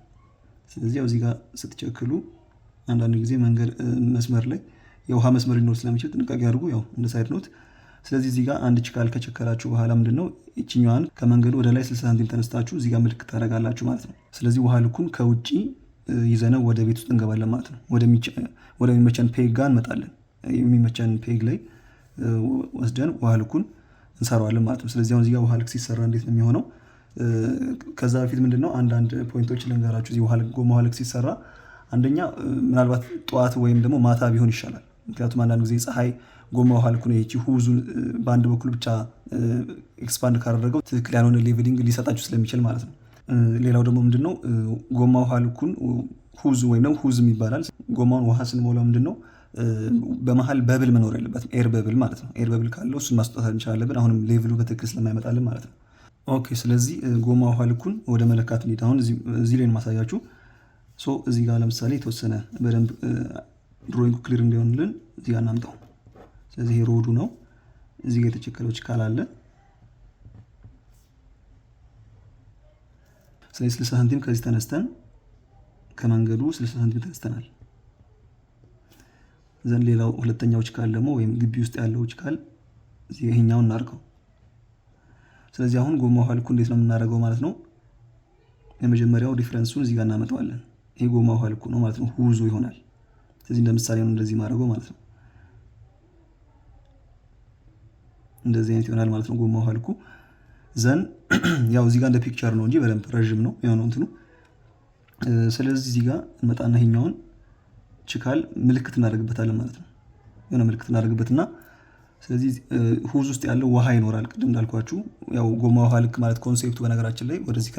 ስለዚህ ያው እዚህ ጋር ስትቸክሉ አንዳንድ ጊዜ መንገድ መስመር ላይ የውሃ መስመር ሊኖር ስለሚችል ጥንቃቄ አድርጉ። ያው እንደ ሳይድ ኖት። ስለዚህ እዚህ ጋር አንድ ችካል ከቸከላችሁ በኋላ ምንድነው እቺኛዋን ከመንገዱ ወደ ላይ 60 ሳንቲም ተነስታችሁ እዚህ ጋር ምልክት ታደርጋላችሁ ማለት ነው። ስለዚህ ውሃ ልኩን ከውጪ ይዘነው ወደ ቤት ውስጥ እንገባለን ማለት ነው። ወደሚመቸን ፔግ ጋር እንመጣለን። የሚመቸን ፔግ ላይ ወስደን ውሃ ልኩን እንሰራዋለን ማለት ነው። ስለዚህ አሁን እዚህ ጋር ውሃ ልክ ሲሰራ እንዴት ነው የሚሆነው? ከዛ በፊት ምንድነው አንዳንድ ፖይንቶች ልንገራችሁ። እዚህ ጎማ ውሃ ልክ ሲሰራ አንደኛ ምናልባት ጠዋት ወይም ደግሞ ማታ ቢሆን ይሻላል። ምክንያቱም አንዳንድ ጊዜ ፀሐይ ጎማ ውሃ ልኩን ሁዙን በአንድ በኩል ብቻ ኤክስፓንድ ካደረገው ትክክል ያልሆነ ሌቭሊንግ ሊሰጣችሁ ስለሚችል ማለት ነው። ሌላው ደግሞ ምንድነው ጎማ ውሃ ልኩን ሁዝ ወይም ደግሞ ሁዝም ይባላል። ጎማውን ውሃ ስንሞላው ምንድነው በመሀል በብል መኖር የለበትም። ኤር በብል ማለት ነው። ኤር በብል ካለው እሱን ማስወጣት እንችላለን። አሁንም ሌቭሉ በትክክል ስለማይመጣልን ማለት ነው። ኦኬ። ስለዚህ ጎማ ውሃ ልኩን ወደ መለካት እንሂድ። አሁን እዚህ ላይ ማሳያችሁ። እዚህ ጋር ለምሳሌ የተወሰነ በደንብ ድሮይንግ ክሊር እንዲሆንልን እዚህ ጋር እናምጣው። ስለዚህ ይሄ ሮዱ ነው። እዚህ ጋር የተቸከለው ችካል አለ። ስለዚህ 60 ሳንቲም ከዚህ ተነስተን ከመንገዱ 60 ሳንቲም ተነስተናል። ዘን ሌላው ሁለተኛው ችካል ደግሞ ወይም ግቢ ውስጥ ያለው ችካል እዚህ ይሄኛውን እናርገው። ስለዚህ አሁን ጎማ ውሃ ልኩ እንዴት ነው የምናደርገው ማለት ነው? የመጀመሪያው ዲፈረንሱን እዚህ ጋር እናመጣዋለን። ይሄ ጎማ ውሃ ልኩ ነው ማለት ነው። ሁዙ ይሆናል። ስለዚህ እንደምሳሌ ነው እንደዚህ ማድረገው ማለት ነው። እንደዚህ አይነት ይሆናል ማለት ነው ጎማ ውሃ ልኩ። ዘን ያው እዚህ ጋር እንደ ፒክቸር ነው እንጂ በደንብ ረጅም ነው የሆነው እንትኑ። ስለዚህ እዚህ ጋር እንመጣና ይሄኛውን ችካል ምልክት እናደርግበታለን ማለት ነው። የሆነ ምልክት እናደርግበትና ስለዚህ ሁዝ ውስጥ ያለው ውሃ ይኖራል። ቅድም እንዳልኳችሁ ያው ጎማ ውሃ ልክ ማለት ኮንሴፕቱ በነገራችን ላይ ወደዚህ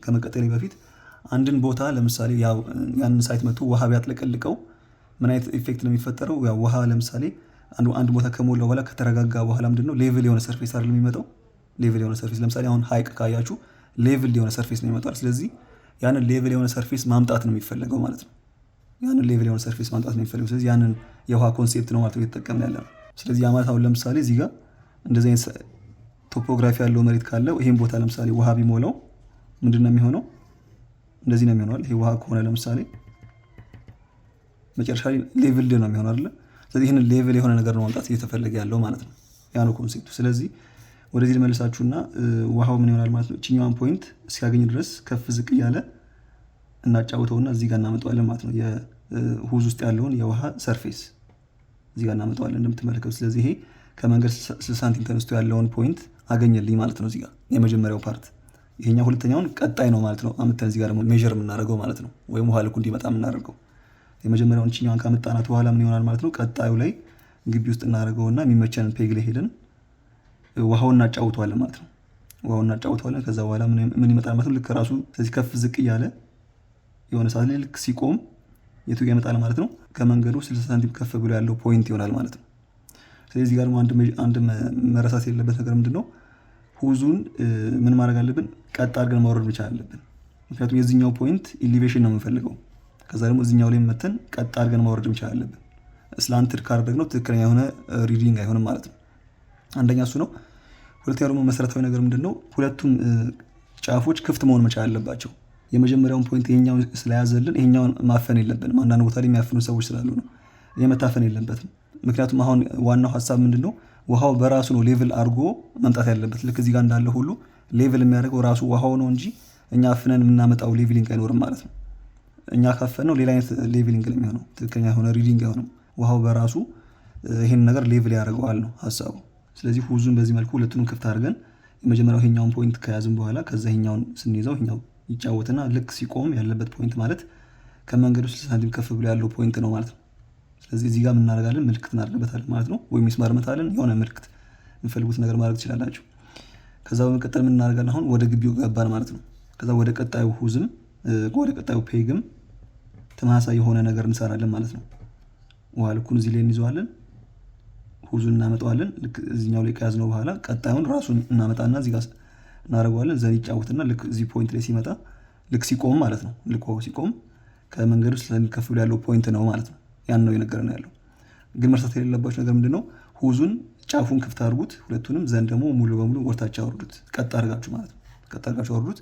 ከመቀጠሌ በፊት አንድን ቦታ ለምሳሌ ያንን ሳይት መጥቶ ውሃ ቢያጥለቀልቀው ምን አይነት ኢፌክት ነው የሚፈጠረው? ያው ውሃ ለምሳሌ አንድ ቦታ ከሞላው በኋላ ከተረጋጋ በኋላ ምንድነው ሌቭል የሆነ ሰርፌስ አይደል የሚመጣው? ሌቭል የሆነ ሰርፌስ ለምሳሌ አሁን ሀይቅ ካያችሁ ሌቭል የሆነ ሰርፌስ ነው የሚመጣው። ስለዚህ ያንን ሌቭል የሆነ ሰርፌስ ማምጣት ነው የሚፈለገው ማለት ነው። ያንን ሌቭል የሆነ ሰርፌስ ማምጣት ነው የሚፈልገው። ስለዚህ ያንን የውሃ ኮንሴፕት ነው ማለት ነው እየተጠቀምን ያለ ነው። ስለዚህ ያ ማለት አሁን ለምሳሌ እዚህ ጋር እንደዚህ አይነት ቶፖግራፊ ያለው መሬት ካለው ይሄን ቦታ ለምሳሌ ውሃ ቢሞላው ምንድን ነው የሚሆነው? እንደዚህ ነው የሚሆነው። ይሄ ውሃ ከሆነ ለምሳሌ መጨረሻ ላይ ሌቭል ነው የሚሆነው አይደል? ስለዚህ ይህንን ሌቭል የሆነ ነገር ነው ማምጣት እየተፈለገ ያለው ማለት ነው። ያ ነው ኮንሴፕቱ። ስለዚህ ወደዚህ ልመልሳችሁና ውሃው ምን ይሆናል ማለት ነው። እችኛዋን ፖይንት እስኪያገኝ ድረስ ከፍ ዝቅ እያለ እናጫውተውና እዚህ ጋር እናመጣዋለን ማለት ነው። የሁዝ ውስጥ ያለውን የውሃ ሰርፌስ እዚህ ጋር እናመጣዋለን እንደምትመለከቱ። ስለዚህ ይሄ ከመንገድ 60 ሳንቲም ተነስቶ ያለውን ፖይንት አገኘልኝ ማለት ነው። እዚህ ጋር የመጀመሪያው ፓርት፣ ይሄኛው ሁለተኛውን ቀጣይ ነው ማለት ነው። አምጥተን እዚህ ጋር ደግሞ ሜዥር የምናደርገው ማለት ነው፣ ወይም ውሃ ልኩ እንዲመጣ የምናደርገው። የመጀመሪያውን እችኛዋን ካመጣናት በኋላ ምን ይሆናል ማለት ነው። ቀጣዩ ላይ ግቢ ውስጥ እናደርገውና የሚመቸንን ፔግ ላይ ሄደን ውሃውን እናጫውተዋለን ማለት ነው። ውሃውን እናጫውተዋለን። ከዛ በኋላ ምን ይመጣል ማለት ነው። ልክ ራሱ ስለዚህ ከፍ ዝቅ እያለ የሆነ ሰዓት ላይ ልክ ሲቆም የቱ ጋር ይመጣል ማለት ነው። ከመንገዱ 60 ሳንቲም ከፍ ብሎ ያለው ፖይንት ይሆናል ማለት ነው። ስለዚህ ጋር አንድ መረሳት የሌለበት ነገር ምንድነው፣ ሁዙን ምን ማድረግ አለብን? ቀጥ አድርገን ማውረድ ብቻ አለብን። ምክንያቱም የዚህኛው ፖይንት ኢሊቬሽን ነው የምንፈልገው። ከዛ ደግሞ እዚህኛው ላይ መተን ቀጥ አድርገን ማውረድ ብቻ አለብን። ስላንትድ ካደረግነው ትክክለኛ የሆነ ሪዲንግ አይሆንም ማለት ነው። አንደኛ እሱ ነው። ሁለተኛው ደግሞ መሰረታዊ ነገር ምንድነው፣ ሁለቱም ጫፎች ክፍት መሆን መቻል አለባቸው። የመጀመሪያውን ፖይንት ይሄኛውን ስለያዘልን ይሄኛውን ማፈን የለብንም። አንዳንድ ቦታ ላይ የሚያፍኑ ሰዎች ስላሉ ነው። መታፈን የለበትም። ምክንያቱም አሁን ዋናው ሀሳብ ምንድነው፣ ውሃው በራሱ ነው ሌቭል አድርጎ መምጣት ያለበት። ልክ እዚህ ጋር እንዳለ ሁሉ ሌቭል የሚያደርገው ራሱ ውሃው ነው እንጂ እኛ አፍነን የምናመጣው ሌቭሊንግ አይኖርም ማለት ነው። እኛ ካፈን ነው ሌላ አይነት ሌቭሊንግ ነው የሚሆነው፣ ትክክለኛ የሆነ ሪዲንግ አይሆንም። ውሃው በራሱ ይሄን ነገር ሌቭል ያደርገዋል ነው ሀሳቡ። ስለዚህ ሁዙን በዚህ መልኩ ሁለቱንም ክፍት አድርገን የመጀመሪያው ይሄኛውን ፖይንት ከያዝን በኋላ ከዛ ይሄኛውን ስንይዘው ይሄኛው ይጫወትና ልክ ሲቆም ያለበት ፖይንት ማለት ከመንገዱ 60 ሳንቲም ከፍ ብሎ ያለው ፖይንት ነው ማለት ነው። ስለዚህ እዚህ ጋር እናደርጋለን፣ ምልክት እናደርግበታለን ማለት ነው። ወይም ሚስማር መታለን፣ የሆነ ምልክት የምፈልጉት ነገር ማድረግ ትችላላችሁ። ከዛ በመቀጠል ምን እናደርጋለን? አሁን ወደ ግቢው ገባን ማለት ነው። ከዛ ወደ ቀጣዩ ሁዝም ወደ ቀጣዩ ፔግም ተመሳሳይ የሆነ ነገር እንሰራለን ማለት ነው። ውሃ ልኩን እዚህ ላይ እንይዘዋለን፣ ሁዙን እናመጣዋለን። ልክ እዚህኛው ላይ ከያዝነው በኋላ ቀጣዩን ራሱን እናመጣና እዚህ ጋር እናደርገዋለን። ዘን ይጫወትና ልክ እዚህ ፖይንት ላይ ሲመጣ ልክ ሲቆም ማለት ነው። ልክ ውሃው ሲቆም ከመንገዱ ስለሚከፍ ብሎ ያለው ፖይንት ነው ማለት ነው። ያን ነው የነገረን ያለው። ግን መርሳት የሌለባችሁ ነገር ምንድነው፣ ሁዙን ጫፉን ክፍት አድርጉት ሁለቱንም፣ ዘንድ ደግሞ ሙሉ በሙሉ ወርታች አወርዱት። ቀጥ አድርጋችሁ ማለት ነው። ቀጥ አድርጋችሁ አወርዱት።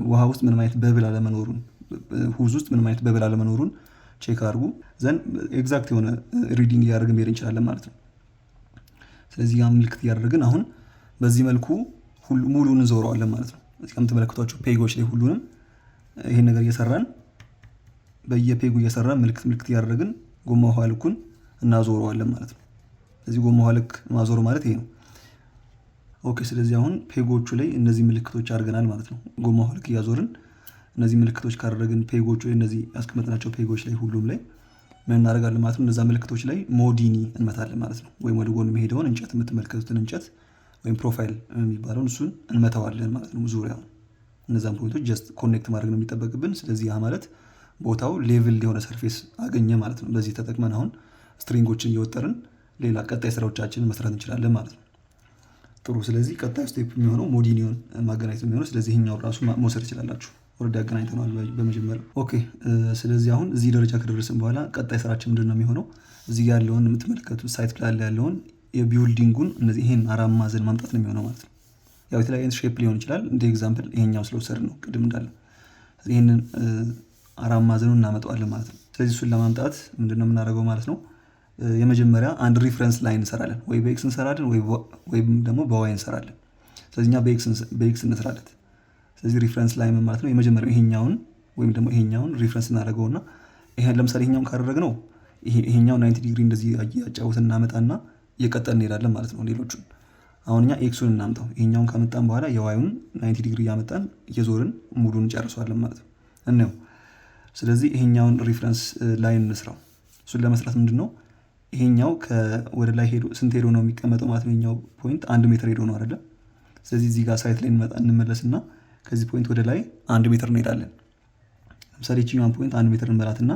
ውሃ ውስጥ ምንም አይነት በብል አለመኖሩን፣ ሁዝ ውስጥ ምንም አይነት በብል አለመኖሩን ቼክ አድርጉ። ዘንድ ኤግዛክት የሆነ ሪዲንግ እያደረግን መሄድ እንችላለን ማለት ነው። ስለዚህ ያ ምልክት እያደረግን አሁን በዚህ መልኩ ሙሉን እንዞረዋለን ማለት ነው። እዚህ ከምትመለከቷቸው ፔጎች ላይ ሁሉንም ይሄን ነገር እየሰራን በየፔጉ እየሰራን ምልክት እያደረግን ጎማ ውሃ ልኩን እናዞረዋለን ማለት ነው። ስለዚህ ጎማ ውሃ ልክ ማዞር ማለት ይሄ ነው። ኦኬ። ስለዚህ አሁን ፔጎቹ ላይ እነዚህ ምልክቶች አድርገናል ማለት ነው። ጎማ ውሃ ልክ እያዞርን እነዚህ ምልክቶች ካደረግን ፔጎቹ ላይ እነዚህ ያስቀመጥናቸው ፔጎች ላይ ሁሉም ላይ ምን እናደርጋለን ማለት ነው። እነዛ ምልክቶች ላይ ሞዲኒ እንመታለን ማለት ነው። ወይም ወደ ጎን የሚሄደውን እንጨት የምትመለከቱትን እንጨት ወይም ፕሮፋይል የሚባለውን እሱን እንመታዋለን ማለት ነው። ዙሪያውን እነዛን ፖይንቶች ጀስት ኮኔክት ማድረግ ነው የሚጠበቅብን። ስለዚህ ያ ማለት ቦታው ሌቭል የሆነ ሰርፌስ አገኘ ማለት ነው። በዚህ ተጠቅመን አሁን ስትሪንጎችን እየወጠርን ሌላ ቀጣይ ስራዎቻችንን መስራት እንችላለን ማለት ነው። ጥሩ። ስለዚህ ቀጣይ ስቴፕ የሚሆነው ሞዲኒውን ማገናኘት የሚሆነው። ስለዚህ ይሄኛው ራሱ መውሰድ ትችላላችሁ። ወረዳ አገናኝተናል በመጀመሪያ። ኦኬ። ስለዚህ አሁን እዚህ ደረጃ ከደረስን በኋላ ቀጣይ ስራችን ምንድን ነው የሚሆነው? እዚህ ጋር ያለውን የምትመለከቱት ሳይት ፕላን ላይ ያለውን የቢውልዲንጉን እነዚህ ይሄን አራት ማዕዘን ማምጣት ነው የሚሆነው ማለት ነው። ያው የተለያየ ሼፕ ሊሆን ይችላል። እንደ ኤግዛምፕል ይሄኛው ስለወሰድን ነው ቅድም እንዳለ ይሄንን አራት ማዕዘኑን እናመጣዋለን ማለት ነው። ስለዚህ እሱን ለማምጣት ምንድነው የምናደርገው ማለት ነው? የመጀመሪያ አንድ ሪፈረንስ ላይን እንሰራለን። ወይ በኤክስ እንሰራለን ወይም ደግሞ በዋይ እንሰራለን። ስለዚህ እኛ በኤክስ እንስራለን። ስለዚህ ሪፈረንስ ላይን ማለት ነው የመጀመሪያው ይሄኛውን ወይም ደግሞ ይሄኛውን ሪፈረንስ እናደርገውና ይሄን ለምሳሌ ይሄኛውን ካደረግነው ይሄኛው 90 ዲግሪ እንደዚህ ያጫውተን እናመጣና እየቀጠልን እንሄዳለን ማለት ነው። ሌሎቹን አሁን እኛ ኤክሱን እናምጣው። ይሄኛውን ካመጣን በኋላ የዋዩን 90 ዲግሪ ያመጣን እየዞርን ሙሉን እንጨርሰዋለን ማለት ነው። እንየው። ስለዚህ ይሄኛውን ሪፍረንስ ላይን እንስራው። እሱን ለመስራት ምንድነው ይሄኛው ወደ ላይ ሄዶ ስንት ሄዶ ነው የሚቀመጠው ማለት ነው። ይሄኛው ፖይንት 1 ሜትር ሄዶ ነው አይደለ? ስለዚህ እዚህ ጋር ሳይት ላይ እንመለስና ከዚህ ፖይንት ወደ ላይ 1 ሜትር እንሄዳለን። ለምሳሌ እቺኛውን ፖይንት 1 ሜትር እንበላትና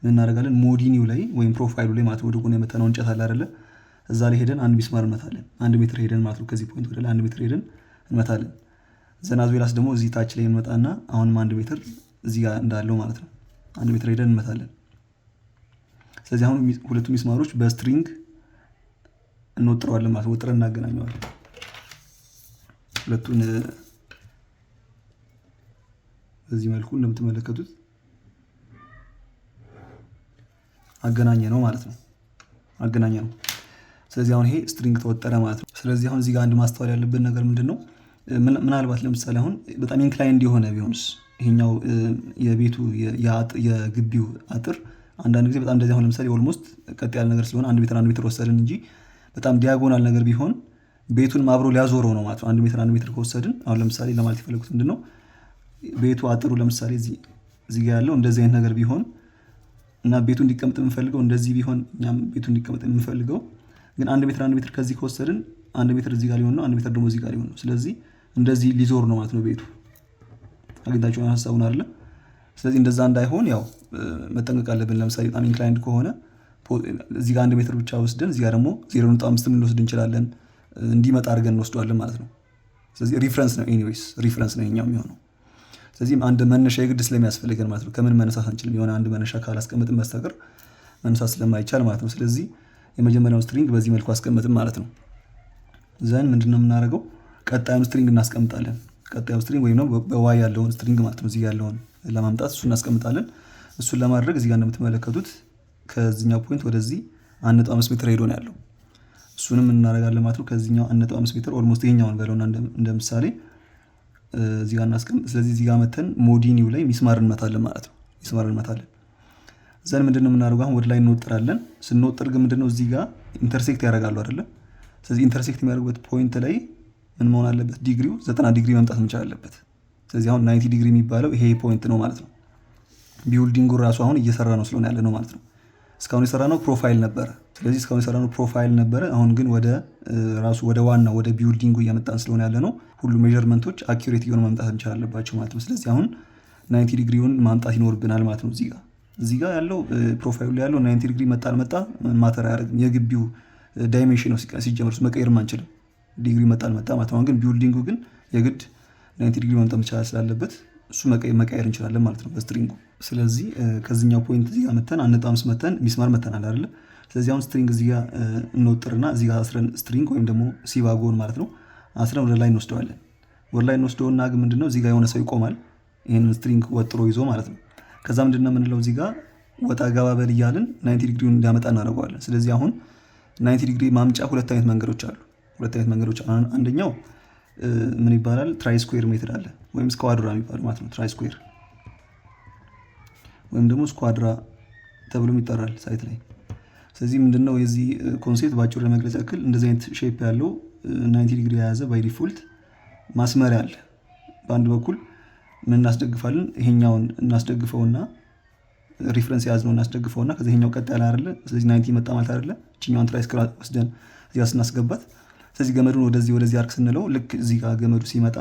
ምን እናደርጋለን? ሞዲኒው ላይ ወይም ፕሮፋይሉ ላይ ማለት ወደ ጎን የመጣነው እንጨት አለ አይደለ? እዛ ላይ ሄደን አንድ ሚስማር እንመታለን። 1 ሜትር ሄደን ማለት ነው። ከዚህ ፖይንት ወደ ላይ 1 ሜትር ሄደን እንመታለን። ዘናዝዌላስ ደግሞ እዚህ ታች ላይ እንመጣና አሁንም 1 ሜትር እዚህ ጋር እንዳለው ማለት ነው 1 ሜትር ሄደን እንመታለን። ስለዚህ አሁን ሁለቱ ሚስማሮች በስትሪንግ እንወጥረዋለን ማለት ነው። ወጥረን እናገናኘዋለን። ሁለቱን በዚህ መልኩ እንደምትመለከቱት አገናኘ ነው ማለት ነው። አገናኘ ነው። ስለዚህ አሁን ይሄ ስትሪንግ ተወጠረ ማለት ነው። ስለዚህ አሁን እዚህ ጋር አንድ ማስተዋል ያለብን ነገር ምንድነው? ምናልባት ለምሳሌ አሁን በጣም ኢንክላይንድ የሆነ ቢሆንስ ይሄኛው የቤቱ የግቢው አጥር አንዳንድ ጊዜ በጣም እንደዚህ አሁን ለምሳሌ ኦልሞስት ቀጥ ያለ ነገር ስለሆነ 1 ሜትር ወሰድን እንጂ በጣም ዲያጎናል ነገር ቢሆን ቤቱን አብሮ ሊያዞረው ነው ማለት ነው። 1 ሜትር ከወሰድን አሁን ለምሳሌ ለማለት የፈለጉት ምንድነው ቤቱ አጥሩ ለምሳሌ እዚህ ጋር ያለው እንደዚህ አይነት ነገር ቢሆን እና ቤቱ እንዲቀመጥ የምንፈልገው እንደዚህ ቢሆን እኛም ቤቱ እንዲቀመጥ የምንፈልገው ግን 1 ሜትር ከዚህ ከወሰድን 1 ሜትር እዚህ ጋር ሊሆን ነው፣ 1 ሜትር ደግሞ እዚህ ጋር ሊሆን ነው። ስለዚህ እንደዚህ ሊዞር ነው ማለት ነው ቤቱ። አግኝታችሁ ሀሳቡን አይደለ? ስለዚህ እንደዛ እንዳይሆን ያው መጠንቀቅ አለብን። ለምሳሌ በጣም ኢንክላይንድ ከሆነ እዚህ ጋር 1 ሜትር ብቻ ወስደን እዚህ ጋር ደግሞ 0.5 ልንወስድ እንችላለን። እንዲመጣ አድርገን እንወስደዋለን ማለት ነው። ስለዚህ ሪፍረንስ ነው፣ ኤኒዌይስ ሪፍረንስ ነው ይሄኛው የሚሆነው። ስለዚህ አንድ መነሻ የግድ ስለሚያስፈልገን ማለት ነው። ከምን መነሳት አንችልም። የሆነ አንድ መነሻ ካላስቀመጥን በስተቀር መነሳት ስለማይቻል ማለት ነው። ስለዚህ የመጀመሪያውን ስትሪንግ በዚህ መልኩ አስቀምጥን ማለት ነው። ዘን ምንድነው የምናደርገው? ቀጣዩን ስትሪንግ እናስቀምጣለን። ቀጣዩ ስትሪንግ ወይም ደግሞ በዋይ ያለውን ስትሪንግ ማለት ነው እዚህ ያለውን ለማምጣት እሱን እናስቀምጣለን። እሱን ለማድረግ እዚህ ጋር እንደምትመለከቱት ከዚህኛው ፖይንት ወደዚህ 1.5 ሜትር ሄዶ ነው ያለው። እሱንም እናደርጋለን ማለት ነው። ከዚህኛው 1.5 ሜትር ኦልሞስት ይሄኛውን በለውና እንደምሳሌ እዚህ ጋር እናስቀምጥ። ስለዚህ እዚህ ጋር መተን ሞዲኒው ላይ ሚስማር እንመታለን ማለት ነው። ሚስማር እንመታለን። ዘን ምንድነው የምናደርገው? አሁን ወደ ላይ እንወጥራለን። ስንወጥር ግን ምንድነው እዚህ ጋር ኢንተርሴክት ያደርጋሉ አይደለ? ስለዚህ ኢንተርሴክት የሚያደርጉበት ፖይንት ላይ ምን መሆን አለበት? ዲግሪው 90 ዲግሪ መምጣት መቻል አለበት። ስለዚህ አሁን 90 ዲግሪ የሚባለው ይሄ ፖይንት ነው ማለት ነው። ቢልዲንጉ ራሱ አሁን እየሰራ ነው ስለሆነ ያለ ነው ማለት ነው። እስካሁን የሰራ ነው ፕሮፋይል ነበረ። ስለዚህ እስካሁን የሰራ ነው ፕሮፋይል ነበረ። አሁን ግን ወደ ራሱ ወደ ዋናው ወደ ቢልዲንጉ እየመጣን ስለሆነ ያለ ነው። ሁሉ ሜዠርመንቶች አኪዩሬት እየሆኑ መምጣት እንችላለን አለባቸው ማለት ነው። ስለዚህ አሁን 90 ዲግሪውን ማምጣት ይኖርብናል ማለት ነው። እዚህ ጋር ያለው ፕሮፋይሉ ላይ ያለው 90 ዲግሪ መጣ አልመጣ ማተር አያደርግም። የግቢው ዳይሜንሽን ነው ሲጀመር መቀየርም አንችልም። ዲግሪ መጣ አልመጣ ማለት ነው። አሁን ግን ቢልዲንጉ ግን የግድ 90 ዲግሪ መምጣት መቻል ስላለበት እሱ መቀየር እንችላለን ማለት ነው በስትሪንጉ። ስለዚህ ከዚህኛው ፖይንት እዚህ ጋር መተን 1.5 መተን ሚስማር መተናል አይደለ? ስለዚህ አሁን ስትሪንግ እዚህ ጋር እንወጥርና እዚህ ጋር አስረን ስትሪንግ ወይም ደግሞ ሲባጎን ማለት ነው አስረን ወደ ላይ እንወስደዋለን። ወደ ላይ እንወስደውና ግን ምንድነው እዚህ ጋር የሆነ ሰው ይቆማል ይሄንን ስትሪንግ ወጥሮ ይዞ ማለት ነው። ከዛ ምንድነው የምንለው እዚህ ጋር ወጣ ገባ በል እያልን 90 ዲግሪውን እንዲያመጣ እናደርገዋለን። ስለዚህ አሁን 90 ዲግሪ ማምጫ ሁለት አይነት መንገዶች አሉ። አንደኛው ምን ይባላል? ትራይ ስኩዌር ሜትድ አለ ወይም ስኳድራ የሚባለው ማለት ነው። ትራይ ስኩዌር ወይም ደግሞ ስኳድራ ተብሎም ይጠራል ሳይት ላይ። ስለዚህ ምንድነው የዚህ ኮንሴፕት ባጭሩ ለመግለጽ ያክል እንደዚህ አይነት ሼፕ ያለው 90 ዲግሪ የያዘ ባይ ዲፎልት ማስመሪያ አለ። በአንድ በኩል ምን እናስደግፋለን? ይሄኛውን እናስደግፈውና ሪፈረንስ ያዝነው እናስደግፈውና ከዚህ ይሄኛው ቀጥ ያለ አይደለ? ስለዚህ 90 መጣ ማለት አይደለ? እቺኛውን ትራይ ስኩዌር ወስደን እዚያ ስናስገባት ስለዚህ ገመዱን ወደዚህ አርክ ስንለው ልክ እዚህ ጋር ገመዱ ሲመጣ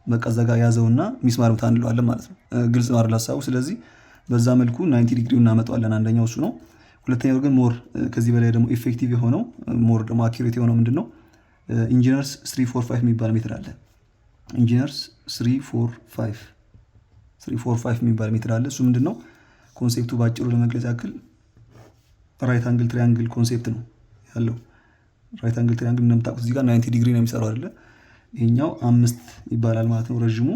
በቃ እዛ ጋር ያዘውና ሚስማር መታ እንለዋለን ማለት ነው። ግልጽ ነው አይደል ሐሳቡ? ስለዚህ በዛ መልኩ 90 ዲግሪውን እናመጣዋለን። አንደኛው እሱ ነው። ሁለተኛው ግን ሞር ከዚህ በላይ ደግሞ ኢፌክቲቭ የሆነው ሞር ደግሞ አኪዩሬት የሆነው ምንድነው ኢንጂነርስ 345 የሚባል ሜትር አለ። ኢንጂነርስ 345 የሚባል ሜትር አለ። እሱ ምንድነው ኮንሴፕቱ ባጭሩ ለመግለጽ ያክል ራይት አንግል ትራያንግል ኮንሴፕት ነው ያለው። ራይት አንግል ትራያንግል እንደምታውቁት እዚህ ጋር 90 ዲግሪ ነው የሚሰራው አይደለ? ይሄኛው 5 ይባላል ማለት ነው ረጅሙ።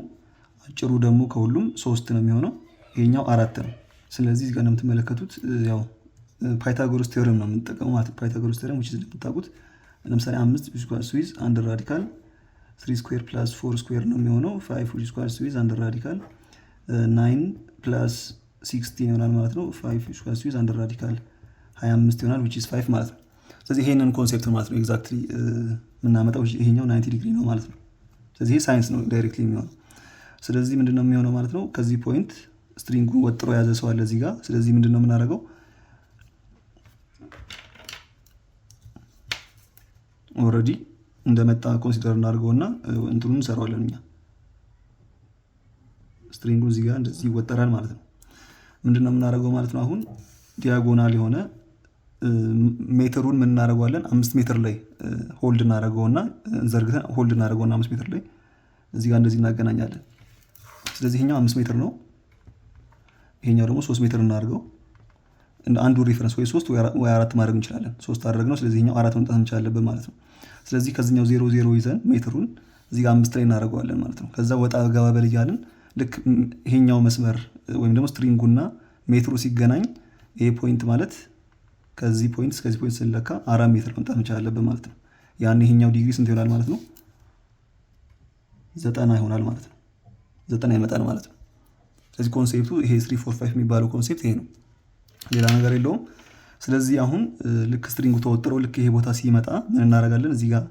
አጭሩ ደግሞ ከሁሉም 3 ነው የሚሆነው። ይሄኛው 4 ነው። ስለዚህ እዚህ ጋር እንደምትመለከቱት ያው ፓይታጎረስ ቴዎረም ነው የምንጠቀመው ማለት ነው። ፓይታጎረስ ቴዎረም which is እንደምታውቁት ለምሳሌ 5 = አንድ ራዲካል 3 ስኩዌር + 4 ስኩዌር ነው የሚሆነው 5 which is አንድ ራዲካል 9 + 16 ይሆናል ማለት ነው። 5 which is አንድ ራዲካል 25 ይሆናል which is 5 ማለት ነው። ስለዚህ ይሄንን ኮንሴፕት ማለት ነው ኤግዛክትሊ የምናመጣው ይሄኛው 90 ዲግሪ ነው ማለት ነው። ስለዚህ ይሄ ሳይንስ ነው ዳይሬክትሊ የሚሆነው። ስለዚህ ምንድነው የሚሆነው ማለት ነው ከዚህ ፖይንት ስትሪንጉን ወጥሮ የያዘ ሰው አለ እዚህ ጋር። ስለዚህ ምንድነው የምናደርገው? ኦልሬዲ እንደመጣ ኮንሲደር እናድርገውና እንትኑን እንሰራዋለን እኛ። ስትሪንጉን እዚህ ጋር እንደዚህ ይወጠራል ማለት ነው። ምንድነው የምናደርገው ማለት ነው? አሁን ዲያጎናል የሆነ ሜትሩን ምን እናደርገዋለን? 5 ሜትር ላይ ሆልድ እናደርገውና ዘርግተን ሆልድ እናደርገውና 5 ሜትር ላይ እዚህ ጋር እንደዚህ እናገናኛለን። ስለዚህ ይሄኛው 5 ሜትር ነው፣ ይሄኛው ደግሞ 3 ሜትር እናደርገው። አንዱ ሪፈረንስ ወይ 3 ወይ 4 ማድረግ እንችላለን። 3 አደረግነው፣ ስለዚህ ይሄኛው 4 መምጣት እንችላለን ማለት ነው። ስለዚህ ከዚህኛው 0 0 ይዘን ሜትሩን እዚህ ጋር 5 ላይ እናደርገዋለን ማለት ነው። ከዛ ወጣ ገባ በል እያልን ልክ ይሄኛው መስመር ወይም ደግሞ ስትሪንጉና ሜትሩ ሲገናኝ ይሄ ፖይንት ማለት ከዚህ ፖይንት እስከዚህ ፖይንት ስንለካ 4 ሜትር መምጣት መቻል አለብን ማለት ነው። ያን ይሄኛው ዲግሪ ስንት ይሆናል ማለት ነው? 90 ይሆናል ማለት ነው። 90 ይመጣል ማለት ነው። ስለዚህ ኮንሴፕቱ ይሄ 345 የሚባለው ኮንሴፕት ይሄ ነው፣ ሌላ ነገር የለውም። ስለዚህ አሁን ልክ ስትሪንጉ ተወጥሮ ልክ ይሄ ቦታ ሲመጣ ምን እናደርጋለን? እዚህ ጋር